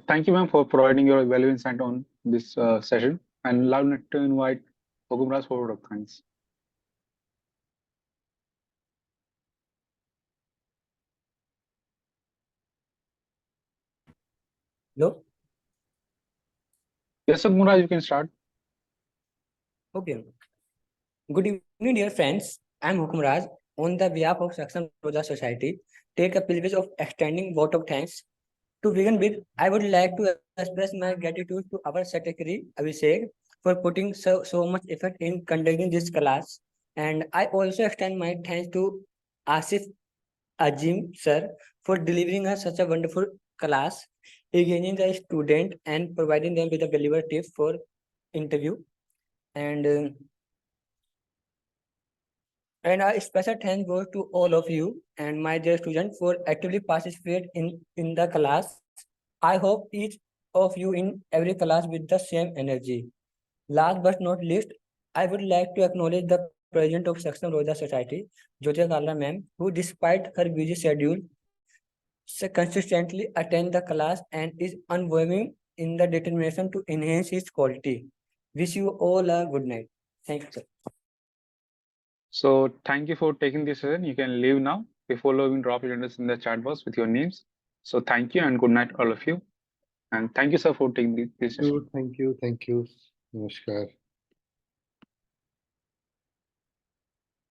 Thank you, ma'am, for providing your valuable insight on this session. And allow me to invite Hugumraj for word of thanks. Hello. Yes, Hugumraj, you can start. Okay. Good evening, dear friends. I am Hukum Raj. On the behalf of Saksam Roja Society, take a privilege of extending vote of thanks. To begin with, I would like to express my gratitude to our secretary Abhishek for putting so much effort in conducting this class, and I also extend my thanks to Asif Azim sir for delivering us such a wonderful class, engaging the student and providing them with a valuable tips for interview. And a special thanks goes to all of you and my dear students for actively participate in the class. I hope each of you in every class with the same energy. Last but not least, I would like to acknowledge the president of Saksam Roja Society, Jyotia Kalra ma'am, who despite her busy schedule, consistently attend the class and is unwavering in the determination to enhance its quality. Wish you all a good night. Thank you, sir. So thank you for taking this session. You can leave now. Before leaving, drop your address in the chat box with your names. So thank you and good night, all of you. And thank you, sir, for taking this session. Thank you. Namaskar.